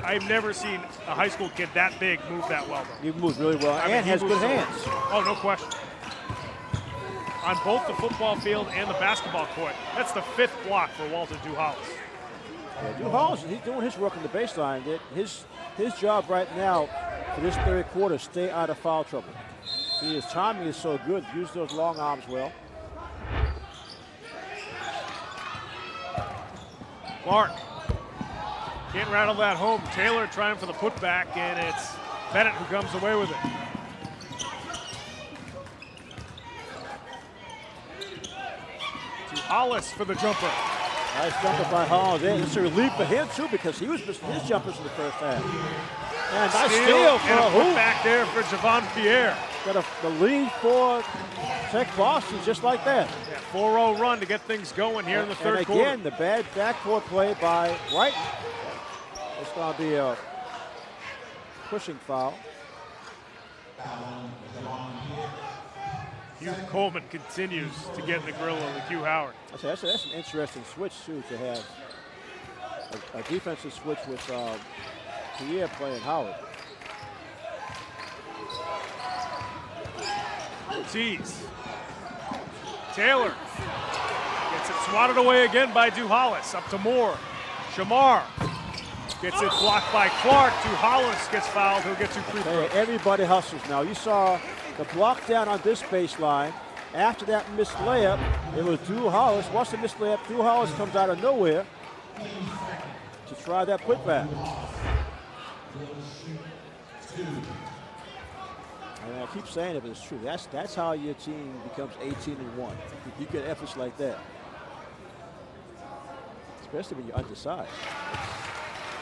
I've never seen a high school kid that big move that well, though. He moves really well and has good hands. Oh, no question. On both the football field and the basketball court. That's the 5th block for Walter Duhallis. Yeah, Duhallis, he's doing his work in the baseline. His job right now for this third quarter, stay out of foul trouble. His timing is so good. Use those long arms well. Clark can't rattle that home. Taylor trying for the putback, and it's Bennett who comes away with it. To Hollis for the jumper. Nice jumper by Hollis. It's a relief for him, too, because he was missing his jumpers in the first half. And nice steal for a hoop. Back there for Javon Pierre. Got the lead for Tech Boston just like that. Yeah, 4-0 run to get things going here in the third quarter. And again, the bad backcourt play by Brighton. It's going to be a pushing foul. Hugh Coleman continues to get in the grill of Hugh Howard. That's an interesting switch, too, to have a defensive switch with Pierre playing Howard. Ortiz. Taylor gets it swatted away again by Duhallis. Up to Moore. Shamar gets it blocked by Clark. Duhallis gets fouled. He'll get 2 free throws. Everybody hustles now. You saw the block down on this baseline. After that missed layup, it was Duhallis. Watch the missed layup. Duhallis comes out of nowhere to try that putback. And I keep saying it, but it's true. That's how your team becomes 18-1. You get efforts like that, especially when you're undersized.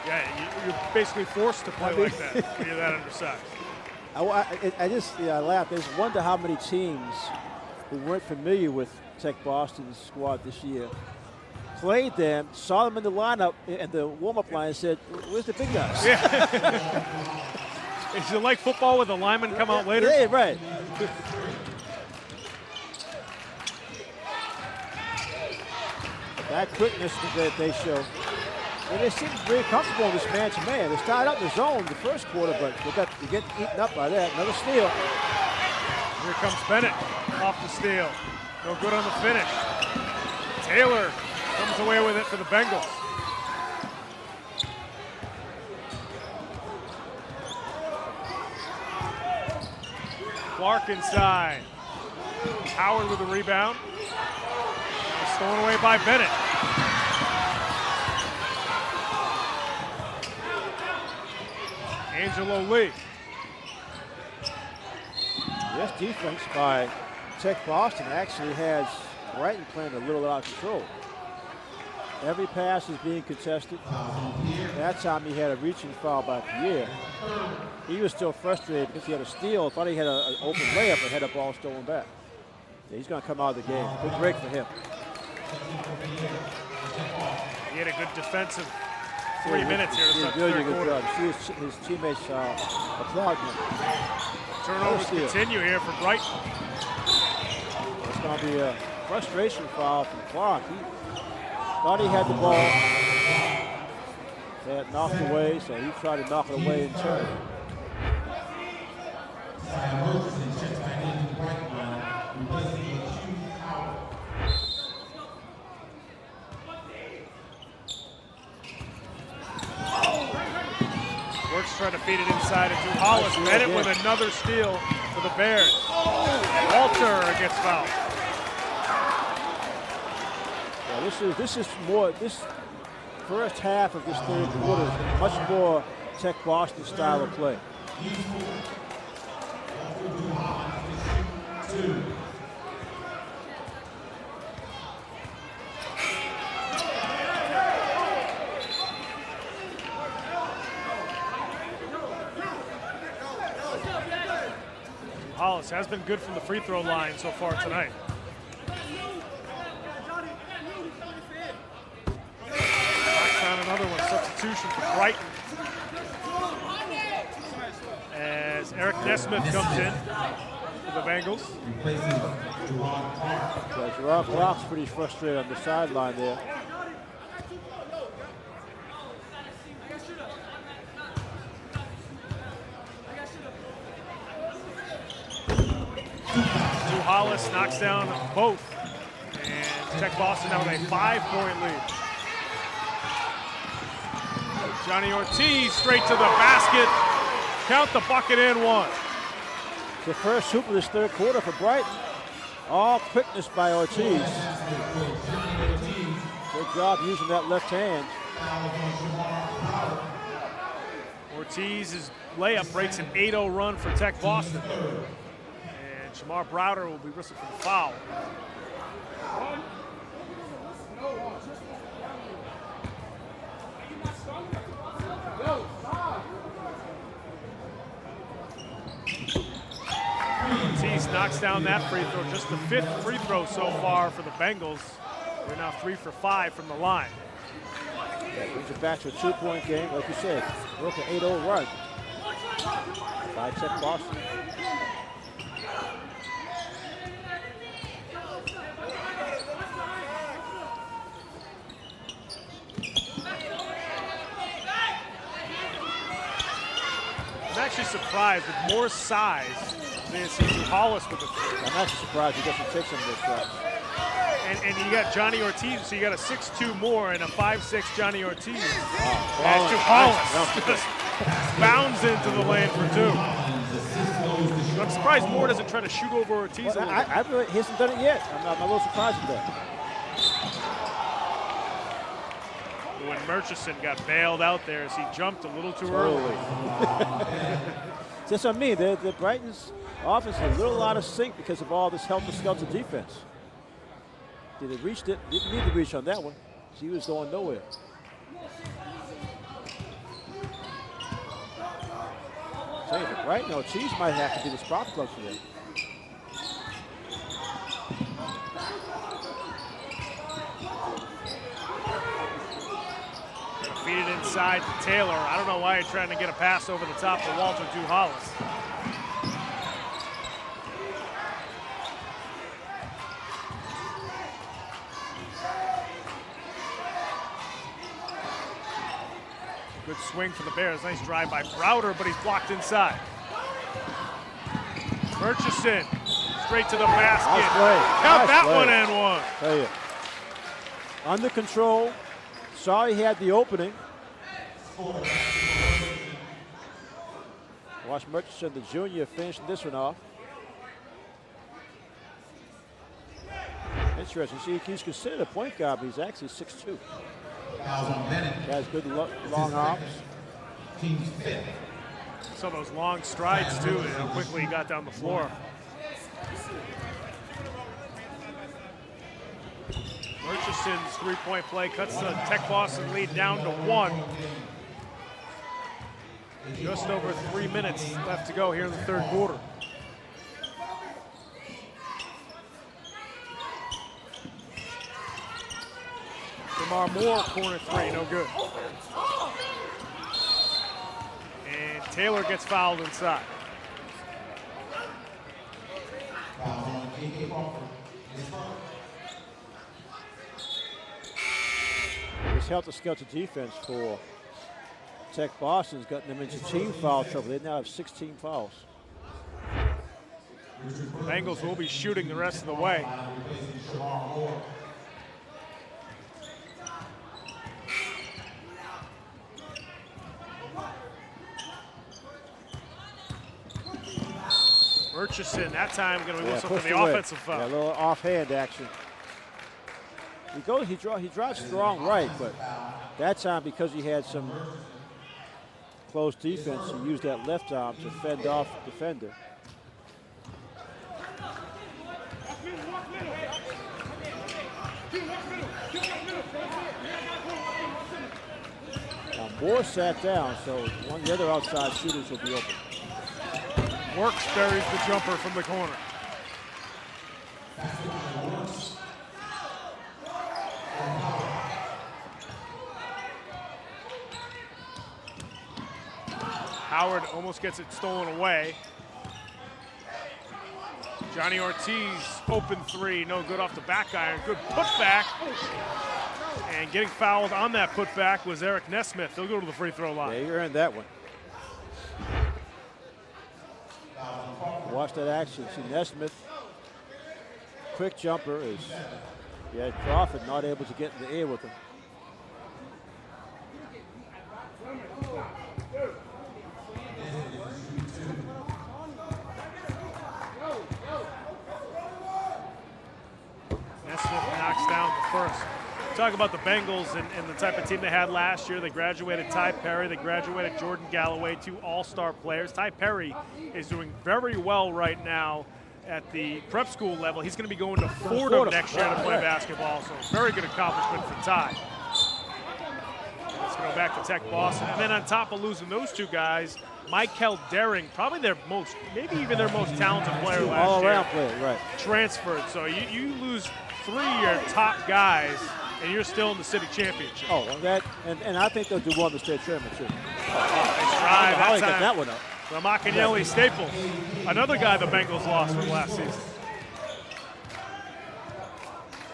Yeah, you're basically forced to play like that when you're that undersized. I laugh. I just wonder how many teams who weren't familiar with Tech Boston's squad this year played them, saw them in the lineup, and the warm-up line said, "Where's the big guys?" Yeah. Is it like football where the linemen come out later? Yeah, right. That quickness that they show. And they seem very comfortable in this man-to-man. They started out in the zone the first quarter, but they get eaten up by that. Another steal. Here comes Bennett off the steal. No good on the finish. Taylor comes away with it for the Bengals. Clark inside. Howard with the rebound. Stolen away by Bennett. Angelo Lee. This defense by Tech Boston actually has Brighton playing a little out of control. Every pass is being contested. That time he had a reaching foul by Pierre. He was still frustrated because he had a steal. Thought he had an open layup and had a ball stolen back. Yeah, he's going to come out of the game. Good break for him. He had a good defensive 3 minutes here to start the third quarter. See his teammates applaud him. Turnovers continue here for Brighton. It's going to be a frustration foul from Clark. He thought he had the ball. They had knocked away, so he tried to knock it away in turn. Works trying to feed it inside into Hollis. Bennett with another steal for the Bears. Walter gets fouled. Yeah, this is more. This first half of this third quarter is much more Tech Boston style of play. Hollis has been good from the free throw line so far tonight. substitution for Brighton as Eric Nesmith comes in for the Bengals. Yeah, Gerard Clark's pretty frustrated on the sideline there. Hollis knocks down both. And Tech Boston now with a 5-point lead. Johnny Ortiz straight to the basket. Count the bucket and one. The first hoop of this third quarter for Brighton. All quickness by Ortiz. Good job using that left hand. Ortiz's layup breaks an 8-0 run for Tech Boston. And Shamar Browder will be whistled for the foul. Ortiz knocks down that free throw, just the 5th free throw so far for the Bengals. They're now 3 for 5 from the line. Yeah, brings it back to a 2-point game, like you said. Broke an 8-0 run by Tech Boston. I'm actually surprised with more size than see Hollis with the. I'm actually surprised he doesn't take some of those shots. And you got Johnny Ortiz, so you got a 6'2" more and a 5'6" Johnny Ortiz. Wow. As to Hollis just bounds into the lane for 2. I'm surprised Moore doesn't try to shoot over Ortiz a little bit. Really, he hasn't done it yet. I'm a little surprised with that. When Murchison got bailed out there as he jumped a little too early. That's what I mean. The Brighton's offense is a little out of sync because of all this helter-skelter defense. Did it reach it? Didn't need to reach on that one. He was going nowhere. Say, but Brighton, Ortiz might have to be the spark plug for them. Feed it inside to Taylor. I don't know why you're trying to get a pass over the top to Walter Duhallis. Good swing for the Bears. Nice drive by Browder, but he's blocked inside. Murchison straight to the basket. Nice play. Count Nice that play. one and one. Tell you. Under control. Saw he had the opening. Watch Murchison, the junior, finishing this one off. Interesting. See, he's considered a point guard, but he's actually 6'2". Has good long arms. Some of those long strides, too, and how quickly he got down the floor. Murchison's three-point play cuts the Tech Boston lead down to 1. Just over 3 minutes left to go here in the third quarter. Jamar Moore, corner 3, no good. And Taylor gets fouled inside. This helter-skelter defense for Tech Boston's gotten them into team foul trouble. They now have 16 fouls. Bengals will be shooting the rest of the way. Murchison, that time going to be whistled for the offensive foul. Yeah, a little offhand action. He drives strong right, but that time because he had some close defense, he used that left arm to fend off the defender. Now Moore sat down, so one of the other outside shooters will be open. Works buries the jumper from the corner. Howard almost gets it stolen away. Johnny Ortiz, open three, no good off the back iron. Good putback. And getting fouled on that putback was Eric Nesmith. He'll go to the free throw line. Yeah, he earned that one. Watch that action. See Nesmith, quick jumper is, yeah, Crawford not able to get in the air with him. Nesmith knocks down the first. Talk about the Bengals and the type of team they had last year. They graduated Ty Perry. They graduated Jordan Galloway, 2 all-star players. Ty Perry is doing very well right now at the prep school level. He's going to be going to Fordham next year to play basketball, so very good accomplishment for Ty. Let's go back to Tech Boston. And then on top of losing those 2 guys, Michael Daring, probably their most, maybe even their most talented player last year. All-around player, right. Transferred. So you lose 3 of your top guys, and you're still in the city championship. Oh, and I think they'll do well in the state tournament too. Nice drive. How he got that one up. From Akinyele Staples, another guy the Bengals lost from last season.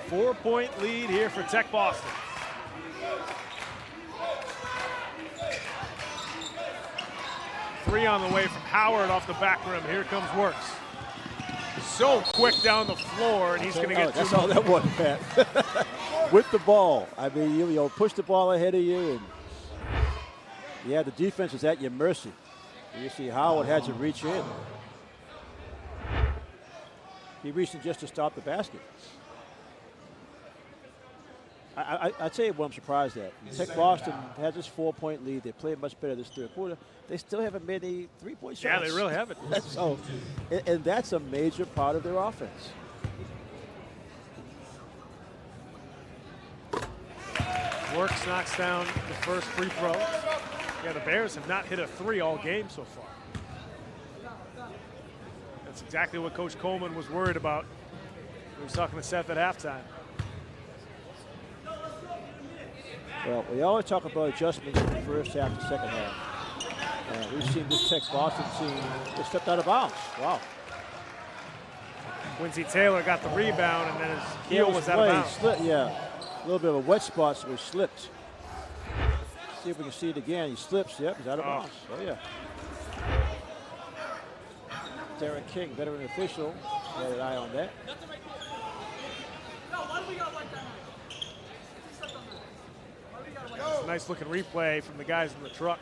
4-point lead here for Tech Boston. Three on the way from Howard off the back rim. Here comes Works. So quick down the floor, and he's going to get 2 That's all that was, Pat. With the ball. I mean, you push the ball ahead of you, and yeah, the defense is at your mercy. You see Howard had to reach in. He reached in just to stop the basket. I tell you what I'm surprised at. Tech Boston has this 4-point lead. They played much better this third quarter. They still haven't made any 3-point shots. Yeah, they really haven't. So, and that's a major part of their offense. Works knocks down the first free throw. Yeah, the Bears have not hit a 3 all game so far. That's exactly what Coach Coleman was worried about. He was talking to Seth at halftime. Well, we always talk about adjustments in the first half and second half. We've seen this Tech Boston team just stepped out of bounds. Wow. Quincy Taylor got the rebound, and then his heel was out of bounds. Yeah, a little bit of a wet spot, so he slipped. See if we can see it again. He slips. Yep, he's out of bounds. Oh, yeah. Derek King, veteran official, had an eye on that. It's a nice looking replay from the guys in the truck.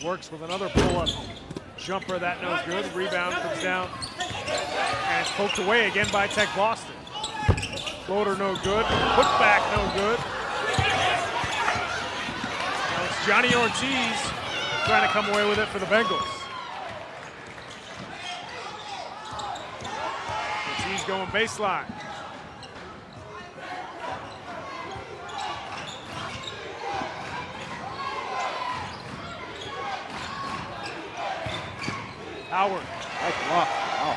Works with another pull-up jumper, that no good. Rebound comes down, and it's poked away again by Tech Boston. Floater no good, putback no good. Now it's Johnny Ortiz trying to come away with it for the Bengals. Ortiz going baseline. Howard. Nice block. Wow.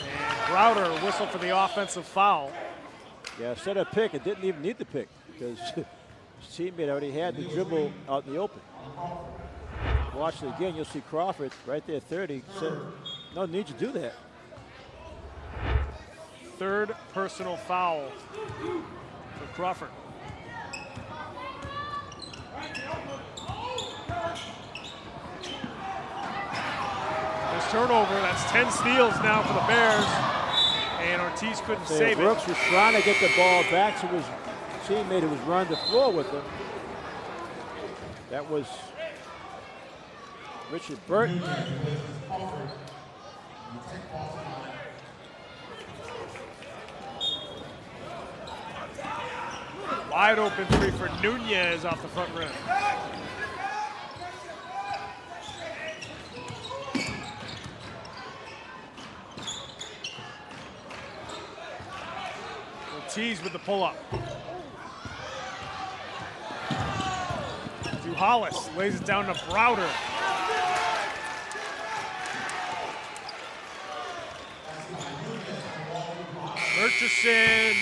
And Browder whistled for the offensive foul. Yeah, instead of pick, it didn't even need the pick because his teammate already had the dribble out in the open. Watch it again, you'll see Crawford right there, 30. Said, no need to do that. Third personal foul for Crawford. There's turnover. That's 10 steals now for the Bears. And Ortiz couldn't save it. Brooks was trying to get the ball back to his teammate who was running the floor with him. That was Richard Burton. Wide open three for Nunez off the front rim. Tees with the pull-up. Hollis lays it down to Browder. Murchison.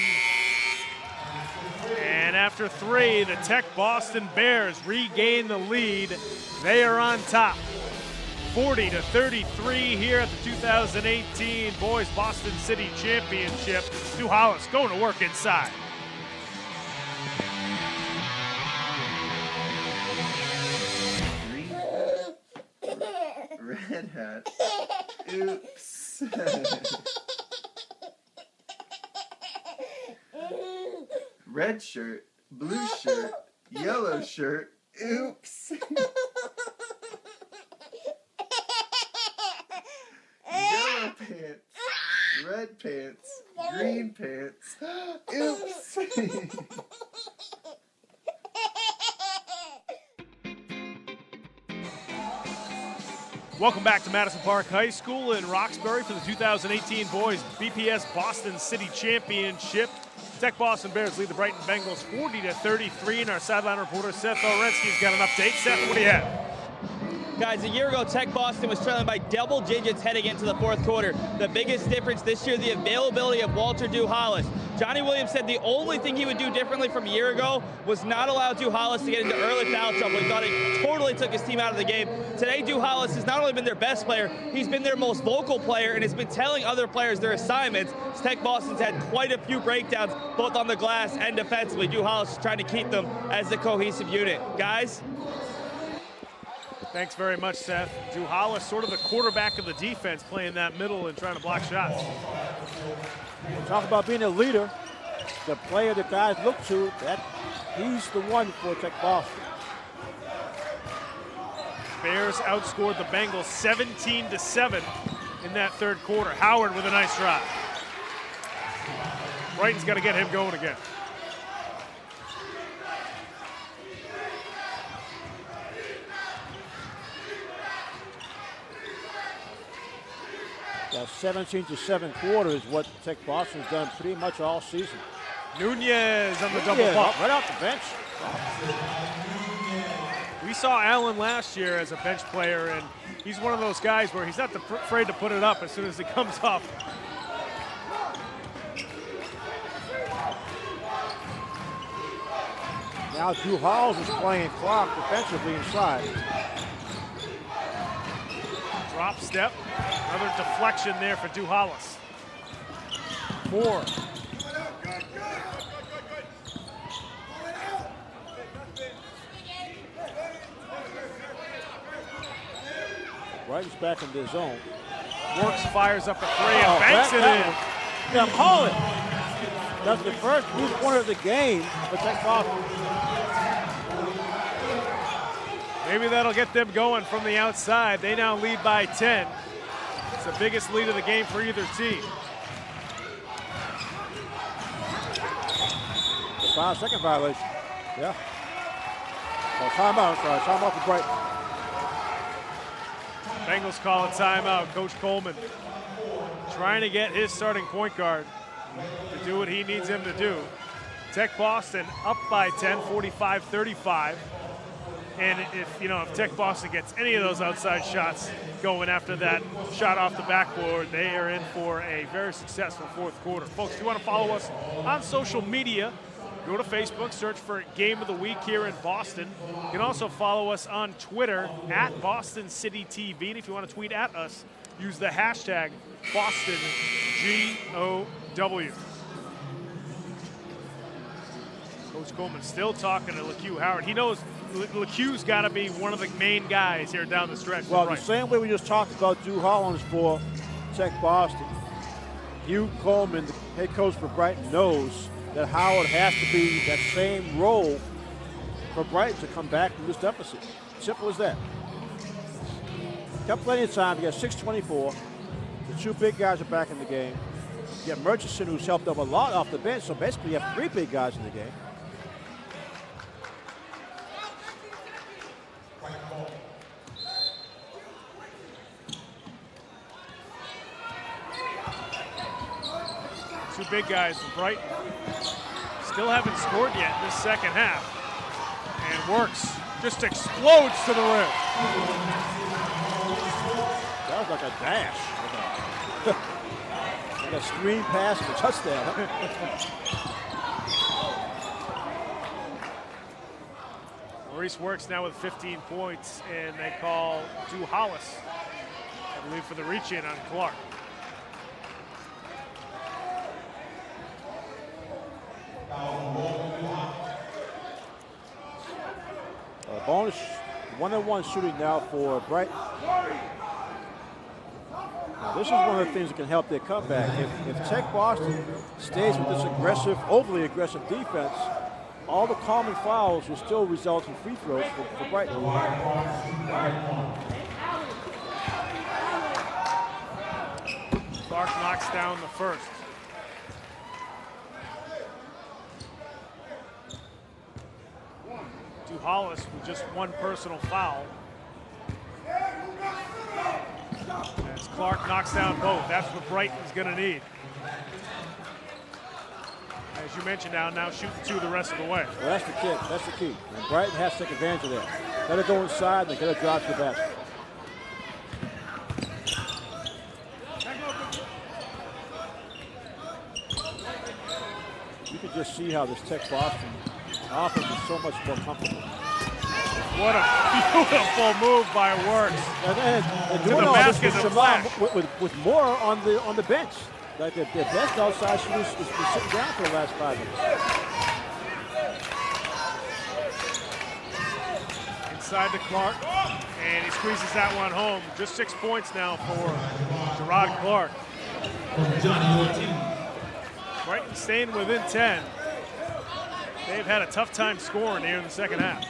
And after 3, the Tech Boston Bears regain the lead. They are on top. 40-33 here at the 2018 Boys Boston City Championship. Stu Hollis going to work inside. Red hat. Oops. Red shirt, blue shirt, yellow shirt. Oops. Yellow pants, red pants, green pants. Oops. Welcome back to Madison Park High School in Roxbury for the 2018 Boys BPS Boston City Championship. Tech Boston Bears lead the Brighton Bengals 40-33, and our sideline reporter Seth Orensky's got an update. Seth, what do you have? Guys, a year ago, Tech Boston was trailing by double digits heading into the fourth quarter. The biggest difference this year, the availability of Walter Duhallis. Johnny Williams said the only thing he would do differently from a year ago was not allow Duhallis to get into early foul trouble. He thought it totally took his team out of the game. Today, Duhallis has not only been their best player, he's been their most vocal player and has been telling other players their assignments. Tech Boston's had quite a few breakdowns, both on the glass and defensively. Duhallis is trying to keep them as a cohesive unit. Guys? Thanks very much, Seth. Duhallis, sort of the quarterback of the defense, playing that middle and trying to block shots. Talk about being a leader, the player the guys look to, that he's the one for Tech Boston. Bears outscored the Bengals 17-7 in that third quarter. Howard with a nice drive. Brighton's got to get him going again. That 17-7 quarter is what Tech Boston's done pretty much all season. Nunez on the double pump. Right off the bench. We saw Allen last year as a bench player, and he's one of those guys where he's not afraid to put it up as soon as it comes off. Now Duhallis is playing clock defensively inside. Drop step, another deflection there for Duhallis. 4. Brighton's back in the zone. Works, fires up a 3, and banks it in. Now call it. That's the first 3-pointer of the game for Tech Boston. Maybe that'll get them going from the outside. They now lead by 10. It's the biggest lead of the game for either team. The 5-second violation. Yeah. Oh, timeout. Sorry, timeout for Brighton. Bengals call a timeout. Coach Coleman trying to get his starting point guard to do what he needs him to do. Tech Boston up by 10, 45-35. And if Tech Boston gets any of those outside shots going after that shot off the backboard, they are in for a very successful fourth quarter. Folks, if you want to follow us on social media, go to Facebook, search for Game of the Week here in Boston. You can also follow us on Twitter at Boston City TV. And if you want to tweet at us, use the hashtag BostonGOW. Coach Coleman still talking to LaQ Howard. He knows LaQ's got to be one of the main guys here down the stretch. Well, the same way we just talked about Duhallis for Tech Boston, Hugh Coleman, the head coach for Brighton, knows that Howard has to be that same role for Brighton to come back from this deficit. Simple as that. Got plenty of time. You got 6:24. The two big guys are back in the game. You have Murchison, who's helped them a lot off the bench, so basically you have 3 big guys in the game. Two the big guys from Brighton still haven't scored yet in this second half. And Works just explodes to the rim. That was like a dash. Like a screen pass for a touchdown. Maurice Works now with 15 points, and they call Du Hollis, I believe, for the reach-in on Clark. Bonus 1-on-1 shooting now for Brighton. Now, this is one of the things that can help their comeback. If Tech Boston stays with this aggressive, overly aggressive defense, all the common fouls will still result in free throws for Brighton. Clark knocks down the first. Du Hollis with just one personal foul. As Clark knocks down both. That's what Brighton's going to need. As you mentioned, now shooting two the rest of the way. Well, that's the key. That's the key. And Brighton has to take advantage of that. Got to go inside. They got to drive to the basket. You can just see how this Tech Boston offense is so much more comfortable. What a beautiful move by Works. And to doing the all this basket with more on the bench. Like their best outside shooters is sitting down for the last 5 minutes. Inside to Clark, and he squeezes that one home. Just 6 points now for Gerard Clark. Brighton staying within 10. They've had a tough time scoring here in the second half.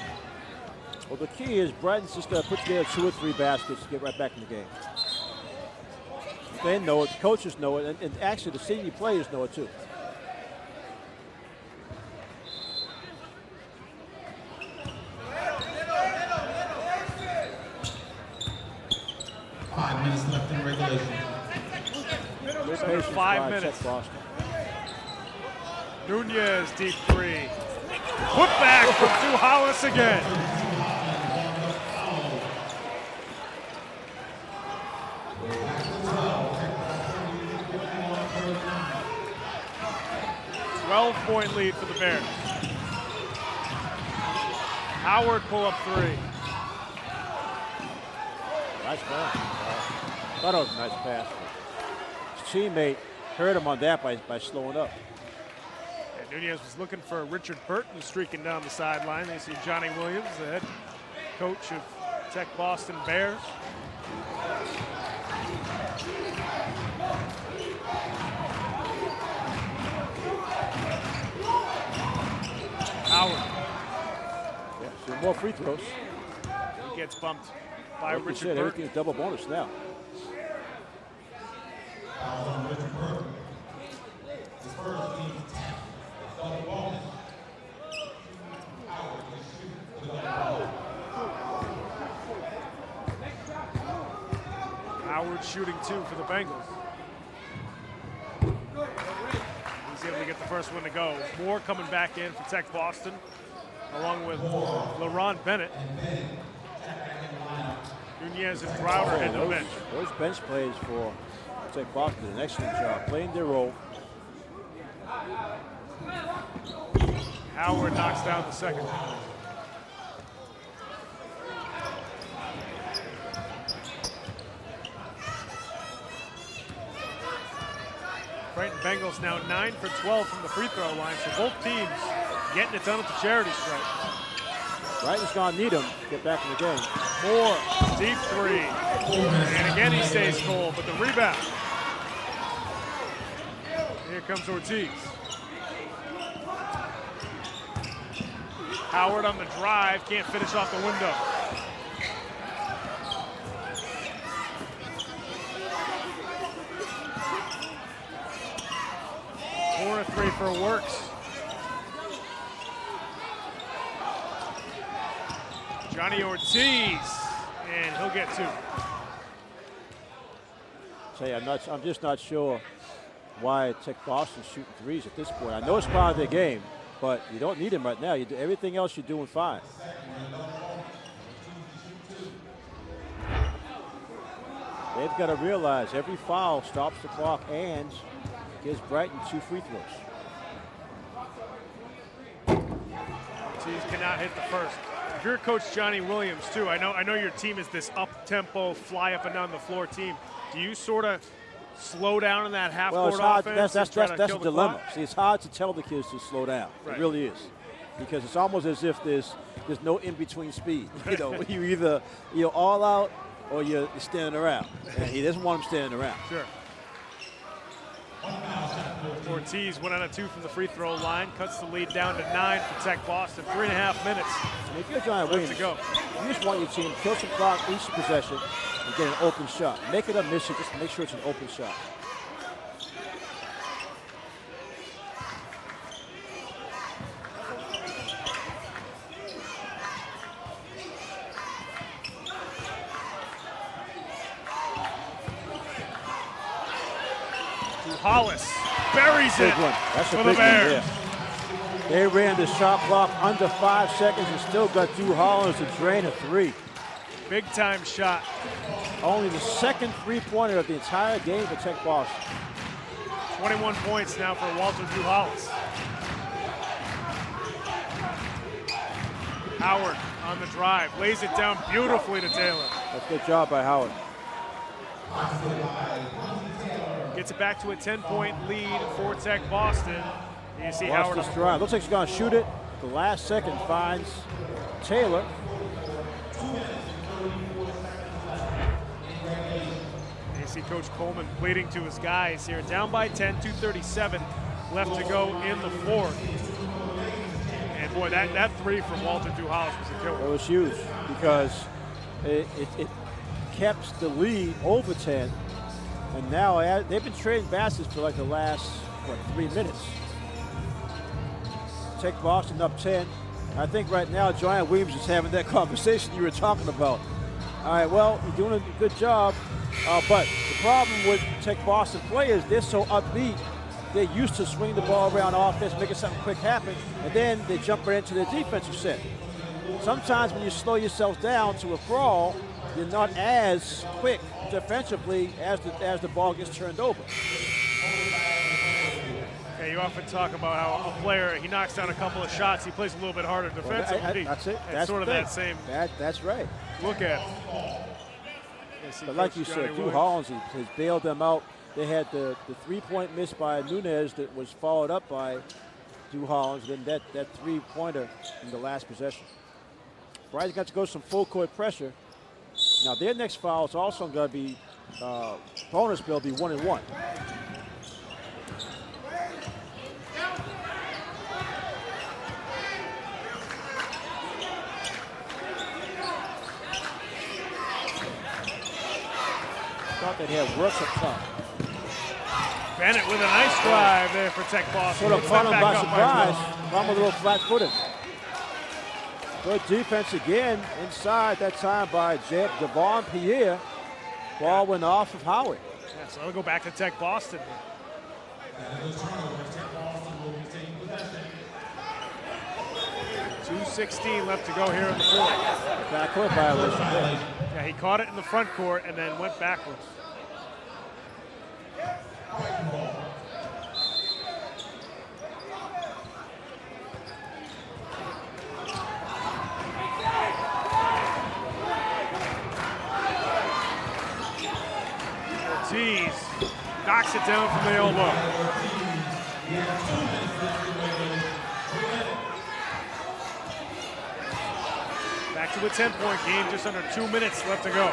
Well, the key is Brighton's just got to put together 2 or 3 baskets to get right back in the game. They know it, the coaches know it, and actually the senior players know it too. Five minutes left in regulation. Under 5 minutes. Nunez deep three. Put back from Du Hollis again. Point lead for the Bears. Howard pull up three. Nice pass. Thought it was a nice pass. His teammate heard him on that by slowing up. And Nunez was looking for Richard Burton streaking down the sideline. They see Johnny Williams, the head coach of Tech Boston Bears. Howard. Yeah, so more free throws. He gets bumped by like Richard Burton. Burton. Everything's double bonus now. Howard shooting 2 for the Bengals. He's able to get the first one to go. Moore coming back in for Tech Boston, along with LaRon Bennett. Nunez and Crowder head to the bench. Those bench plays for Tech Boston did an excellent job playing their role. Howard knocks down the second. Brighton Bengals now 9 for 12 from the free throw line, so both teams getting it done at the charity stripe. Brighton's gonna need him to get back in the game. Moore, deep three. And again he stays cold, but the rebound. Here comes Ortiz. Howard on the drive, can't finish off the window. Corner three for Works. Johnny Ortiz, and he'll get 2. Say, I'm just not sure why Tech Boston's shooting threes at this point. I know it's part of their game, but you don't need them right now. You do everything else you're doing fine. They've got to realize every foul stops the clock and gives Brighton 2 free throws. Tees cannot hit the first. If you're Coach Johnny Williams too, I know your team is this up-tempo, fly up and down the floor team. Do you sort of slow down in that half-court offense? That's a dilemma. See, it's hard to tell the kids to slow down. Right. It really is, because it's almost as if there's no in-between speed. You know, you're all out or you're standing around, and he doesn't want him standing around. Sure. Ortiz 1 out of 2 from the free throw line, cuts the lead down to 9 for Tech Boston. 3.5 minutes. And if you're Johnny Williams, to go. You just want your team to kill some clock each possession and get an open shot. Make it a mission, just make sure it's an open shot. Hollis buries it That's a for big the Bears. one. They ran the shot clock under 5 seconds and still got Drew Hollins to drain a 3. Big time shot. Only the second three-pointer of the entire game for Tech Boston. 21 points now for Walter Drew Hollis. Howard on the drive, lays it down beautifully to Taylor. That's a good job by Howard. Gets it back to a 10-point lead for Tech Boston. You see Watch Howard this drive. Looks like he's going to shoot it. The last second finds Taylor. You see Coach Coleman pleading to his guys here. Down by 10, 2:37 left to go in the fourth. And boy, that 3 from Walter Drew Hollis was a killer. It was huge because it kept the lead over 10. And now they've been trading baskets for like the last, 3 minutes. Tech Boston up 10. I think right now Johnny Williams is having that conversation you were talking about. All right, well, you're doing a good job. But the problem with Tech Boston players, they're so upbeat. They're used to swinging the ball around offense, making something quick happen, and then they jump right into their defensive set. Sometimes when you slow yourself down to a crawl, you're not as quick defensively as the ball gets turned over. Yeah, you often talk about how a player, he knocks down a couple of shots, he plays a little bit harder defensively. That's it. And That's sort of that same That's right. look at it. But like you said, Drew Hollins has bailed them out. They had the 3-point miss by Nunez that was followed up by Drew Hollins, then that 3-pointer in the last possession. Brighton got to go some full court pressure. Now their next foul is also going to be bonus bill, be 1-1. Thought they'd have work to come. Bennett with a nice drive there for Tech Boston. Sort of caught him by surprise. From a little flat-footed. Good defense again inside that time by Devon Pierre. Ball went off of Howard. Yeah, so they'll go back to Tech Boston. 2:16 left to go here in the fourth. Backcourt violation. Yeah, he caught it in the front court and then went backwards. Ortiz knocks it down from the elbow. Back to a 10-point game, just under 2 minutes left to go.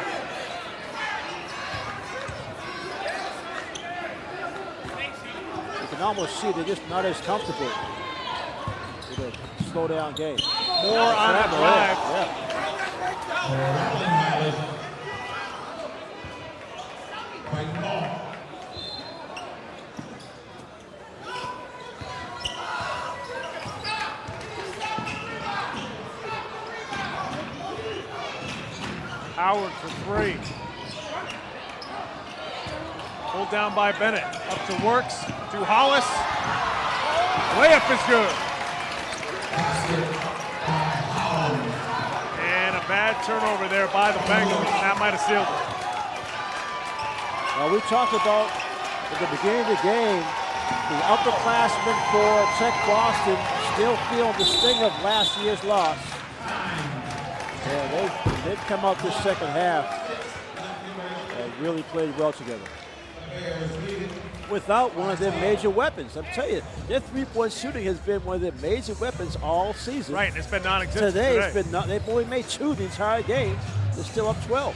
You can almost see they're just not as comfortable with a slow down game. More on the drive. Howard for 3. Pulled down by Bennett. Up to Works, to Hollis. Layup is good. And a bad turnover there by the Bengals. That might have sealed it. Well, we talked about at the beginning of the game, the upperclassmen for Tech Boston still feeling the sting of last year's loss. Yeah, they've come out this second half and really played well together. Without one of their major weapons. I'm telling you, their three-point shooting has been one of their major weapons all season. Right, and it's been non-existent today. They've only made 2 the entire game. They're still up 12.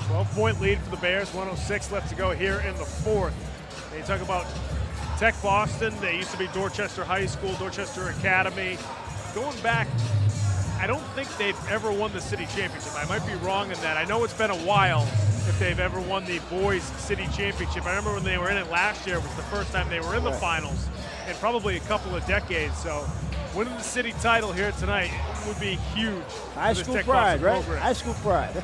12-point lead for the Bears, 106 left to go here in the fourth. And you talk about Tech Boston, they used to be Dorchester High School, Dorchester Academy. Going back, I don't think they've ever won the city championship. I might be wrong in that. I know it's been a while if they've ever won the boys city championship. I remember when they were in it last year, it was the first time they were in the finals in probably a couple of decades. So winning the city title here tonight would be huge. High school pride, right? High school pride.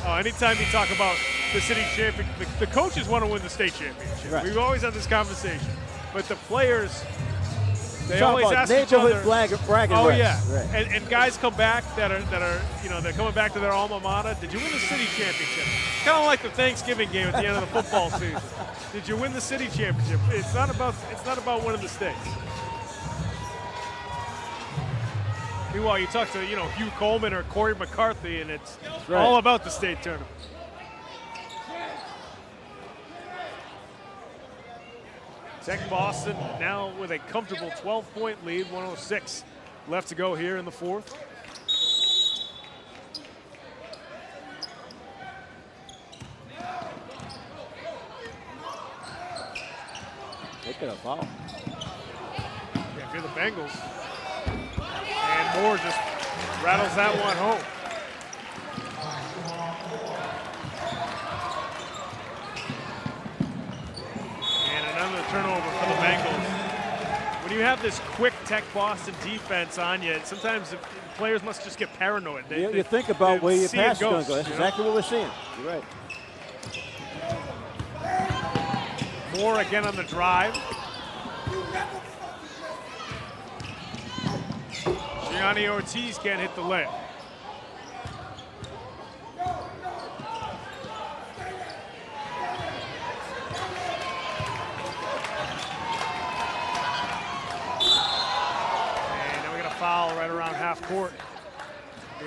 Anytime you talk about the city champion, the coaches want to win the state championship. Right. We've always had this conversation. But the players, they Talk always about ask each other. bragging Oh rights. yeah, Right. and guys come back that are they're coming back to their alma mater. Did you win the city championship? Kind of like the Thanksgiving game at the end of the football season. Did you win the city championship? It's not about winning the state. Meanwhile, you talk to Hugh Coleman or Corey McCarthy, and it's all about the state tournament. Tech Boston now with a comfortable 12-point lead, 106 left to go here in the fourth. They could have fouled. Yeah, if you're the Bengals. And Moore just rattles that one home. Another turnover for the Bengals. When you have this quick Tech Boston defense on you, sometimes players must just get paranoid. You think about where your pass is going to go. That's you know? exactly what we're seeing. You're right. Moore again on the drive. Gianni Ortiz can't hit the layup. Foul right around half court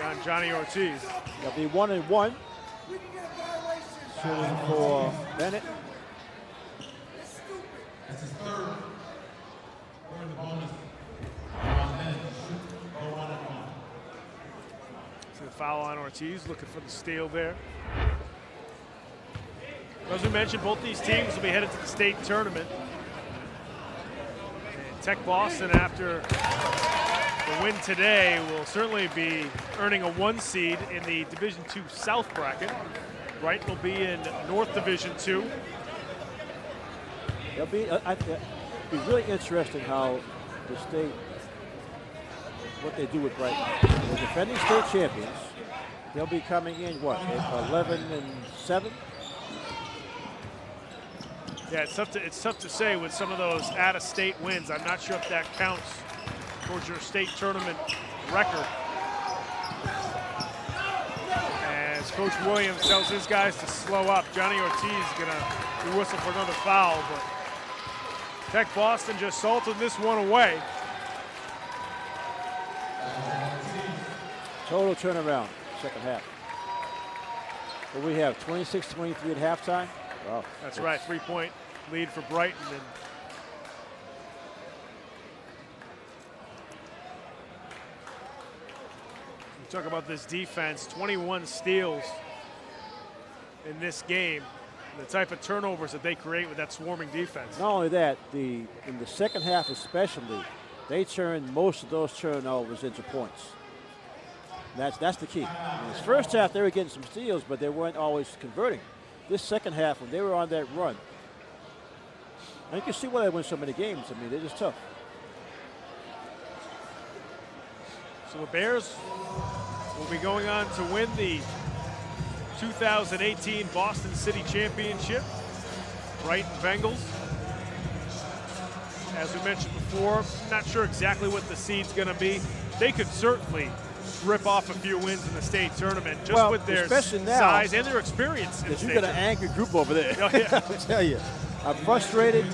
on Johnny Ortiz. They'll be 1-1. Shooting for Bennett. That's his third. We're in the bonus. See the foul on Ortiz, looking for the steal there. As we mentioned, both these teams will be headed to the state tournament. And Tech Boston, after the win today, will certainly be earning a 1 seed in the Division II South bracket. Brighton will be in North Division II. It'll be really interesting how the state, what they do with Brighton. They're defending state champions. They'll be coming in, 11-7? Yeah, it's tough to say with some of those out-of-state wins. I'm not sure if that counts towards your state tournament record. As Coach Williams tells his guys to slow up, Johnny Ortiz is going to be whistled for another foul, but Tech Boston just salted this one away. Total turnaround, second half. Well, we have 26-23 at halftime. Wow. That's right, 3-point lead for Brighton. And talk about this defense, 21 steals in this game. The type of turnovers that they create with that swarming defense. Not only that, in the second half especially, they turned most of those turnovers into points. That's the key. In this first half, they were getting some steals, but they weren't always converting. This second half, when they were on that run, and you can see why they win so many games. I mean, they're just tough. So the Bears will be going on to win the 2018 Boston City Championship. Brighton Bengals. As we mentioned before, not sure exactly what the seed's going to be. They could certainly rip off a few wins in the state tournament just with their size and their experience. Because you've got an angry group over there. Oh, yeah. I'll tell you. I'm frustrated.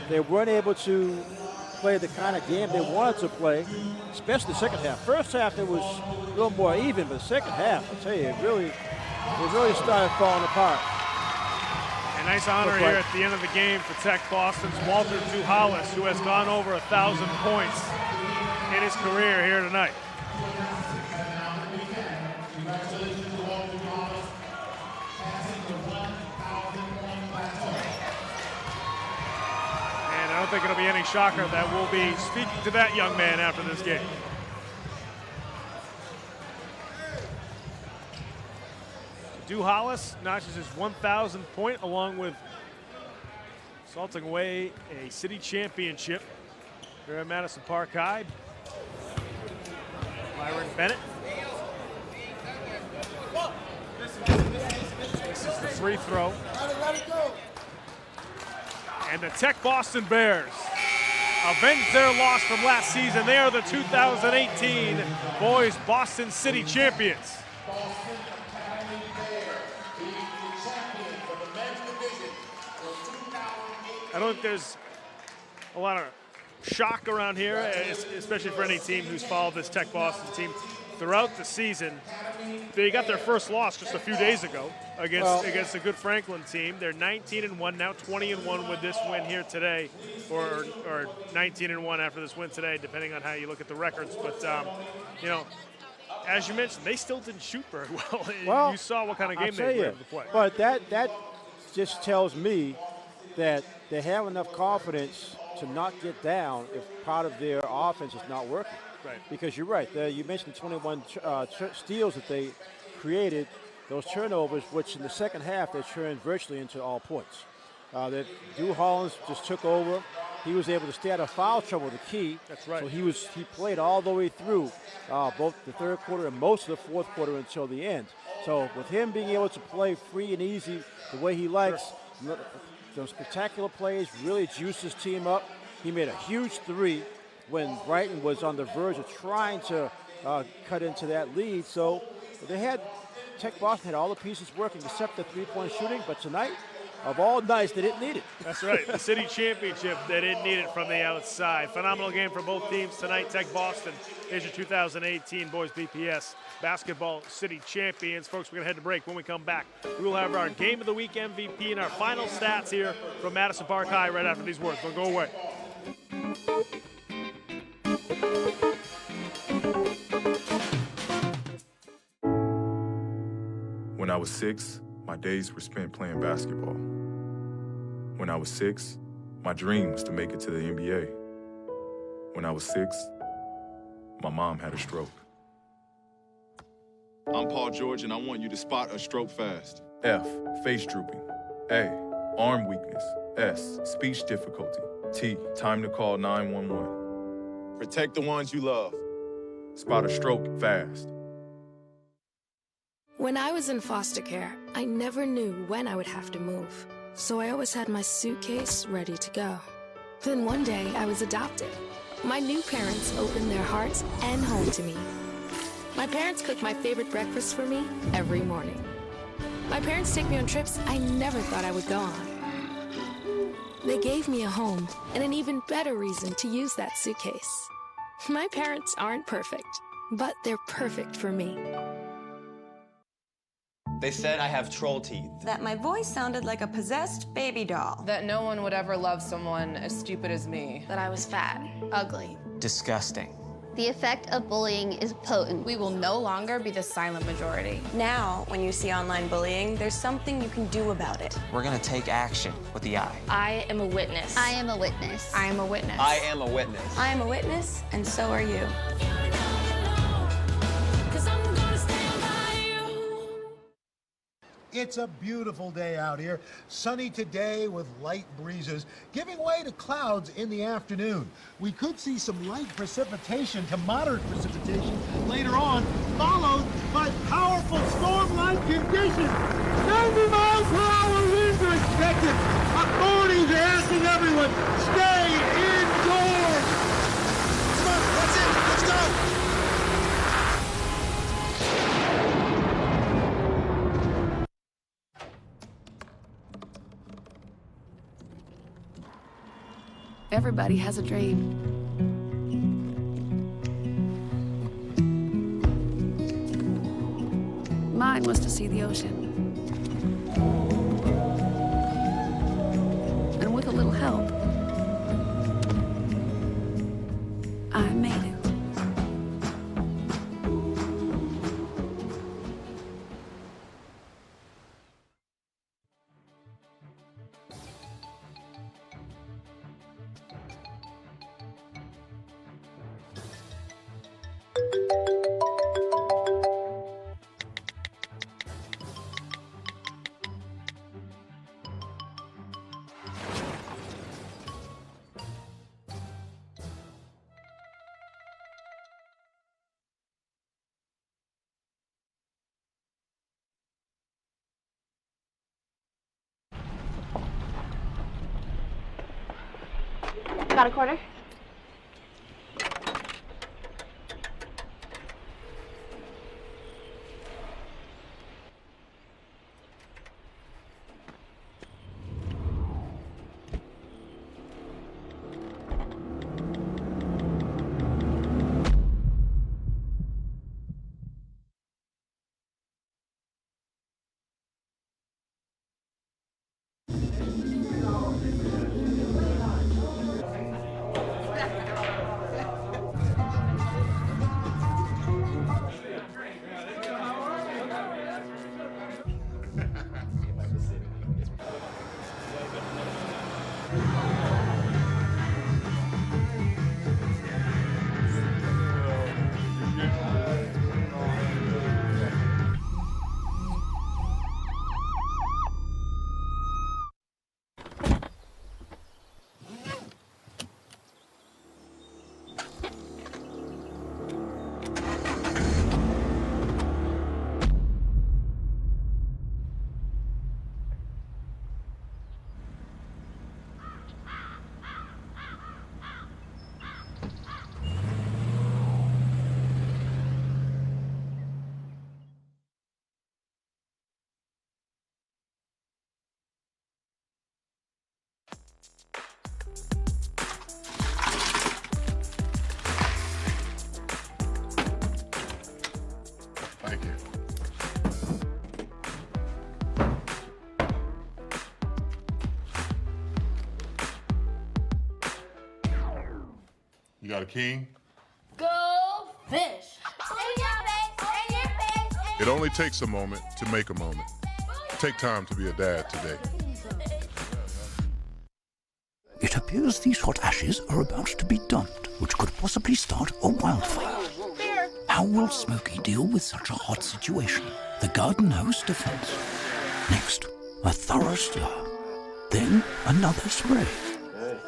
They weren't able to play the kind of game they wanted to play, especially the second half. First half, it was a little more even, but the second half, I'll tell you, it really started falling apart. A nice honor here at the end of the game for Tech Boston's Walter Duhalis, who has gone over 1,000 points in his career here tonight. I don't think it'll be any shocker that we'll be speaking to that young man after this game. Duhalis notches his 1,000th point along with salting away a city championship here at Madison Park High. Byron Bennett. This is the free throw. And the Tech Boston Bears avenge their loss from last season. They are the 2018 Boys Boston City champions. I don't think there's a lot of shock around here, especially for any team who's followed this Tech Boston team throughout the season. They got their first loss just a few days ago against a good Franklin team. They're 19-1 now, 20-1 with this win here today, or 19-1 after this win today, depending on how you look at the records. But you know, as you mentioned, they still didn't shoot very well. You saw what kind of game they were able to play. But that just tells me that they have enough confidence to not get down if part of their offense is not working. Right. Because you're right. You mentioned the 21 steals that they created, those turnovers, which in the second half they turned virtually into all points. That Drew Hollins just took over. He was able to stay out of foul trouble, the key. That's right. So he played all the way through both the third quarter and most of the fourth quarter until the end. So with him being able to play free and easy the way he likes, those spectacular plays really juiced his team up. He made a huge three when Brighton was on the verge of trying to cut into that lead. So Tech Boston had all the pieces working except the three-point shooting, but tonight, of all nights, they didn't need it. That's right, the city championship, they didn't need it from the outside. Phenomenal game for both teams tonight. Tech Boston is your 2018 Boys BPS Basketball City champions. Folks, we're gonna head to break. When we come back, we will have our Game of the Week MVP and our final stats here from Madison Park High right after these words. Don't go away. When I was 6, my days were spent playing basketball. When I was 6, my dream was to make it to the NBA. When I was 6, my mom had a stroke. I'm Paul George, and I want you to spot a stroke fast. F, face drooping. A, arm weakness. S, speech difficulty. T, time to call 911. Protect the ones you love. Spot a stroke fast. When I was in foster care, I never knew when I would have to move. So I always had my suitcase ready to go. Then one day, I was adopted. My new parents opened their hearts and home to me. My parents cook my favorite breakfast for me every morning. My parents take me on trips I never thought I would go on. They gave me a home and an even better reason to use that suitcase. My parents aren't perfect, but they're perfect for me. They said I have troll teeth. That my voice sounded like a possessed baby doll. That no one would ever love someone as stupid as me. That I was fat, ugly. Disgusting. The effect of bullying is potent. We will no longer be the silent majority. Now, when you see online bullying, there's something you can do about it. We're gonna take action with the I. I am a witness. I am a witness. I am a witness. I am a witness. I am a witness, and so are you. It's a beautiful day out here. Sunny today with light breezes, giving way to clouds in the afternoon. We could see some light precipitation to moderate precipitation later on, followed by powerful storm-like conditions. 90 miles per hour winds are expected. Authorities are asking everyone, stay indoors. Come on, that's it. Let's go. Everybody has a dream. Mine was to see the ocean. And with a little help, I made it. Got a quarter? Thank you. You got a king? Go fish. It only takes a moment to make a moment. Take time to be a dad today. It appears these hot ashes are about to be dumped, which could possibly start a wildfire. How will Smokey deal with such a hot situation? The garden hose defense. Next, a thorough stir. Then another spray.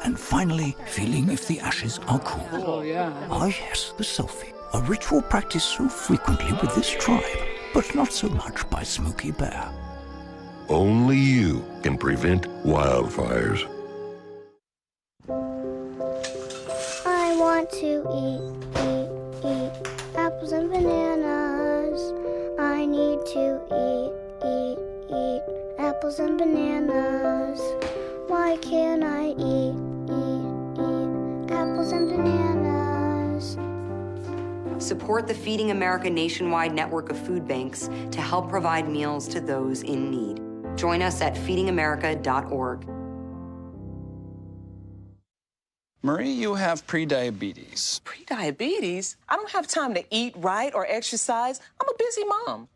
And finally, feeling if the ashes are cool. Oh, yeah. Ah, yes, the selfie. A ritual practiced so frequently with this tribe, but not so much by Smokey Bear. Only you can prevent wildfires. I want to eat apples and bananas. I need to eat apples and bananas. Why can't I eat apples and bananas? Support the Feeding America nationwide network of food banks to help provide meals to those in need. Join us at feedingamerica.org. Marie, you have prediabetes. Prediabetes? I don't have time to eat right or exercise. I'm a busy mom.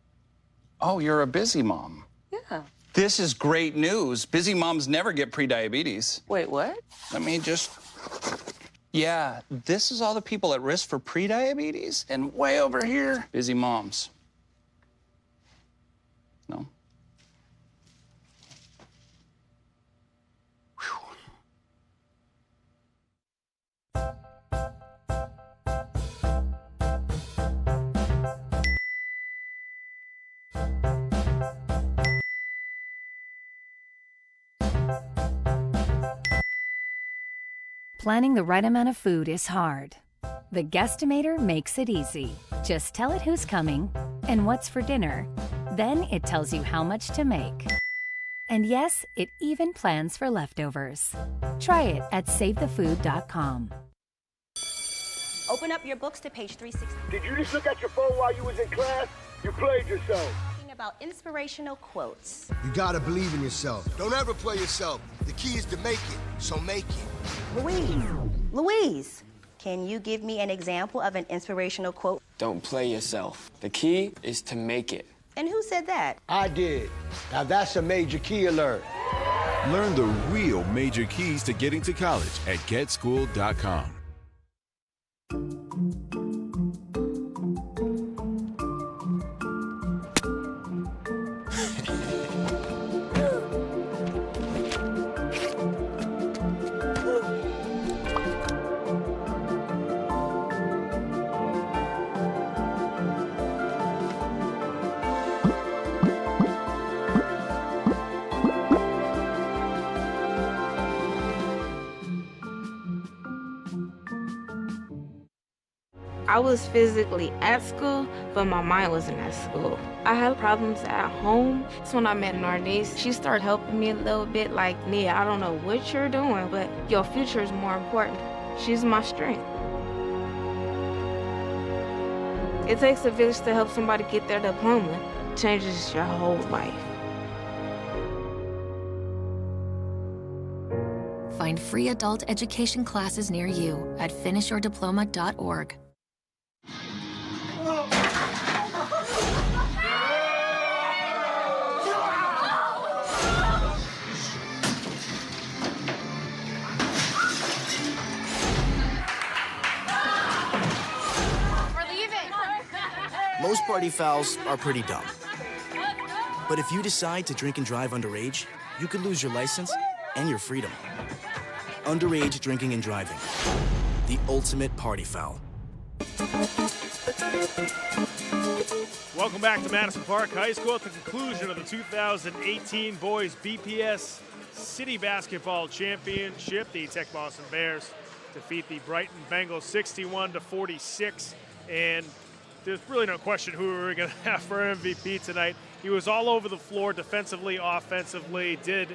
Oh, you're a busy mom. Yeah. This is great news. Busy moms never get prediabetes. Wait, what? Let me just... Yeah, this is all the people at risk for prediabetes, and way over here, busy moms. No? Planning the right amount of food is hard. The Guestimator makes it easy. Just tell it who's coming and what's for dinner. Then it tells you how much to make. And yes, it even plans for leftovers. Try it at SaveTheFood.com. Open up your books to page 360. Did you just look at your phone while you was in class? You played yourself. Talking about inspirational quotes. You gotta believe in yourself. Don't ever play yourself. The key is to make it, so make it. Louise, can you give me an example of an inspirational quote? Don't play yourself. The key is to make it. And who said that? I did. Now that's a major key alert. Learn the real major keys to getting to college at GetSchool.com. I was physically at school, but my mind wasn't at school. I had problems at home. That's when I met Narnese. She started helping me a little bit, like, Nia, I don't know what you're doing, but your future is more important. She's my strength. It takes a village to help somebody get their diploma. It changes your whole life. Find free adult education classes near you at finishyourdiploma.org. Most party fouls are pretty dumb. But if you decide to drink and drive underage, you could lose your license and your freedom. Underage drinking and driving. The ultimate party foul. Welcome back to Madison Park High School at the conclusion of the 2018 Boys BPS City Basketball Championship. The Tech Boston Bears defeat the Brighton Bengals 61-46. And there's really no question who we were going to have for MVP tonight. He was all over the floor defensively, offensively, did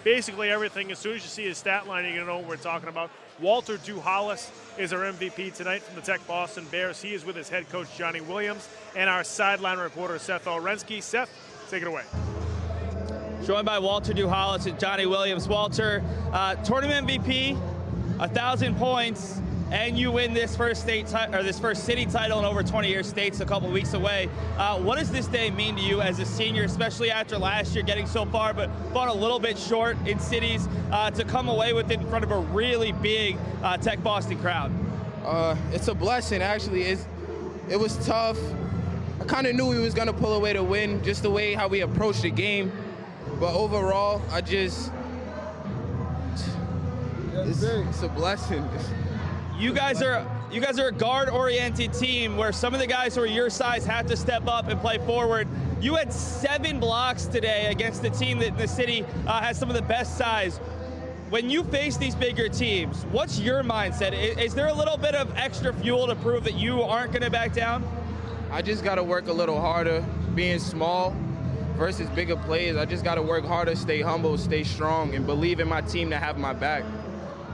basically everything. As soon as you see his stat line, you're going to know what we're talking about. Walter Duhalis is our MVP tonight from the Tech Boston Bears. He is with his head coach, Johnny Williams, and our sideline reporter, Seth Olrensky. Seth, take it away. Joined by Walter Duhalis and Johnny Williams. Walter, tournament MVP, 1,000 points, and you win this first city title in over 20 years. State's a couple weeks away. What does this day mean to you as a senior, especially after last year getting so far, but fought a little bit short in cities, to come away with it in front of a really big Tech Boston crowd? It's a blessing, actually. It was tough. I kind of knew we was going to pull away to win, just the way how we approached the game. But overall, it's a blessing. You guys are a guard-oriented team where some of the guys who are your size have to step up and play forward. You had 7 blocks today against the team that in the city has some of the best size. When you face these bigger teams, what's your mindset? Is there a little bit of extra fuel to prove that you aren't going to back down? I just got to work a little harder. Being small versus bigger players, I just got to work harder, stay humble, stay strong, and believe in my team to have my back.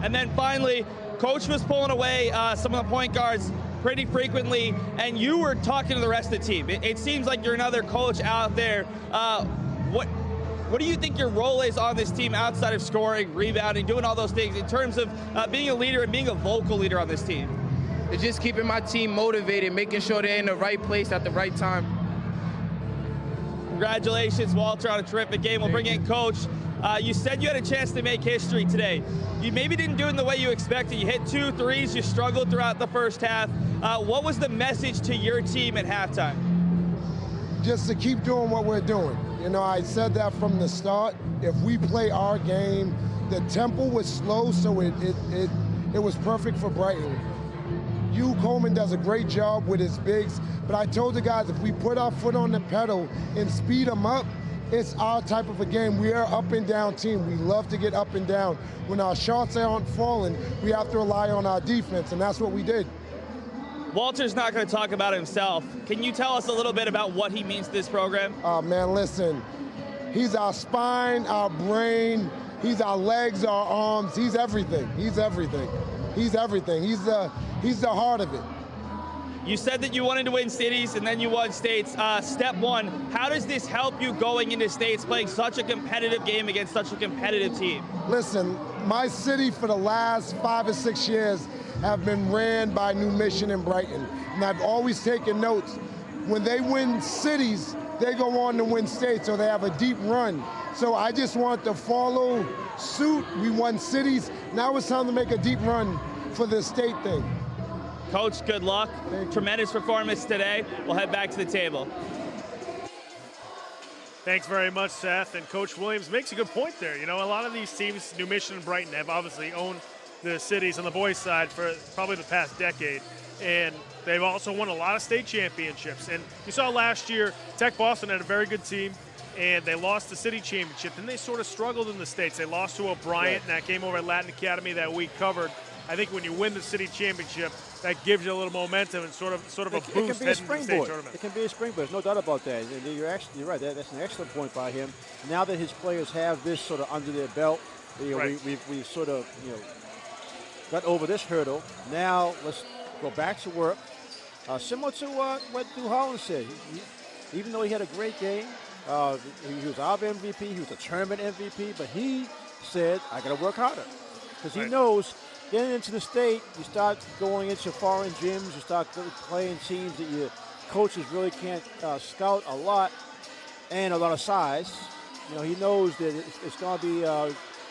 And then finally, Coach was pulling away some of the point guards pretty frequently, and you were talking to the rest of the team. It seems like you're another coach out there. What do you think your role is on this team outside of scoring, rebounding, doing all those things in terms of being a leader and being a vocal leader on this team? It's just keeping my team motivated, making sure they're in the right place at the right time. Congratulations, Walter, on a terrific game. We'll bring in Coach. You said you had a chance to make history today. You maybe didn't do it in the way you expected. You hit 2 threes, you struggled throughout the first half. What was the message to your team at halftime? Just to keep doing what we're doing. You know, I said that from the start. If we play our game, the tempo was slow, so it was perfect for Brighton. Hugh Coleman does a great job with his bigs, but I told the guys if we put our foot on the pedal and speed them up, It's our type of a game. We are up and down team. We love to get up and down. When our shots aren't falling, we have to rely on our defense, and that's what we did. Walter's not going to talk about himself. Can you tell us a little bit about what he means to this program? Man, listen, he's our spine, our brain, he's our legs, our arms, he's everything. He's everything. He's everything. He's the heart of it. You said that you wanted to win cities and then you won states. Step one, how does this help you going into states playing such a competitive game against such a competitive team? Listen, my city for the last 5 or 6 years have been ran by New Mission and Brighton. And I've always taken notes. When they win cities, they go on to win states, or they have a deep run. So I just want to follow suit. We won cities. Now it's time to make a deep run for the state thing. Coach, good luck. Tremendous performance today. We'll head back to the table. Thanks very much, Seth. And Coach Williams makes a good point there. You know, a lot of these teams, New Mission and Brighton, have obviously owned the cities on the boys' side for probably the past decade. And they've also won a lot of state championships. And you saw last year, Tech Boston had a very good team, and they lost the city championship. Then they sort of struggled in the states. They lost to O'Brien, and that came over at Latin Academy that we covered. I think when you win the city championship, that gives you a little momentum and sort of a boost heading into the state tournament. It can be a springboard. There's no doubt about that. And you're right. That's an excellent point by him. Now that his players have this sort of under their belt, we've sort of got over this hurdle. Now let's go back to work. Similar to what Drew Holland said. Even though he had a great game, he was our MVP. He was a tournament MVP. But he said, "I got to work harder," because he knows. Getting into the state, you start going into foreign gyms, you start playing teams that your coaches really can't scout a lot and a lot of size. You know, he knows that it's going to be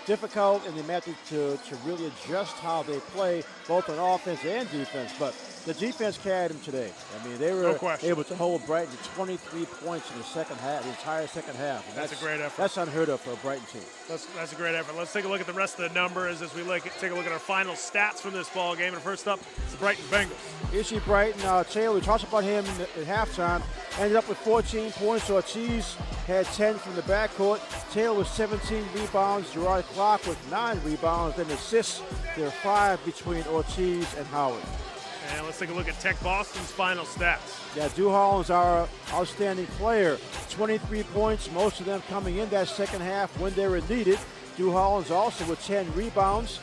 difficult, and they have to really adjust how they play, both on offense and defense. But the defense carried them today. I mean, they were able to hold Brighton to 23 points in the second half, the entire second half. And that's a great effort. That's unheard of for a Brighton team. That's a great effort. Let's take a look at the rest of the numbers as we take a look at our final stats from this ball game. And first up, it's the Brighton Bengals. You see Brighton, Taylor, we talked about him at halftime, ended up with 14 points. Ortiz had 10 from the backcourt. Taylor with 17 rebounds. Gerard Clark with 9 rebounds. Then assists. There are 5 between Ortiz and Howard. And let's take a look at Tech Boston's final stats. Yeah, Drew Holland's our outstanding player. 23 points, most of them coming in that second half when they were needed. Drew Holland's also with 10 rebounds.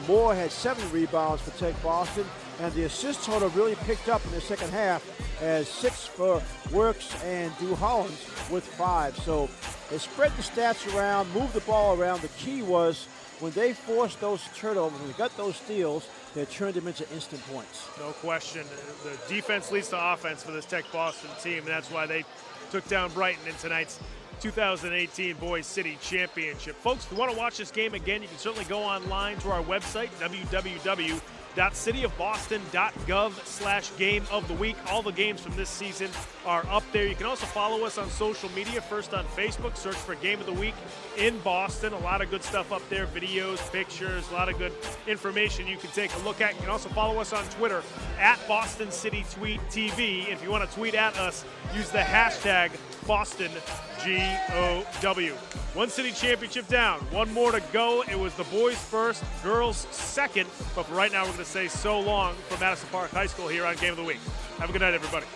Moore had 7 rebounds for Tech Boston. And the assist total really picked up in the second half as 6 for Works and Drew Holland's with 5. So they spread the stats around, moved the ball around. The key was when they forced those turnovers, when they got those steals, they turned them into instant points. No question. The defense leads to offense for this Tech Boston team, and that's why they took down Brighton in tonight's 2018 Boys City Championship. Folks, if you want to watch this game again, you can certainly go online to our website, www.cityofboston.gov/game of the week. All the games from this season are up there. You can also follow us on social media. First on Facebook, search for Game of the Week in Boston. A lot of good stuff up there, videos, pictures, a lot of good information you can take a look at. You can also follow us on Twitter at Boston City Tweet TV. If you want to tweet at us, use the hashtag BostonGOW. One city championship down, one more to go. It was the boys first, girls second. But for right now, we're going to say so long from Madison Park High School here on Game of the Week. Have a good night, everybody.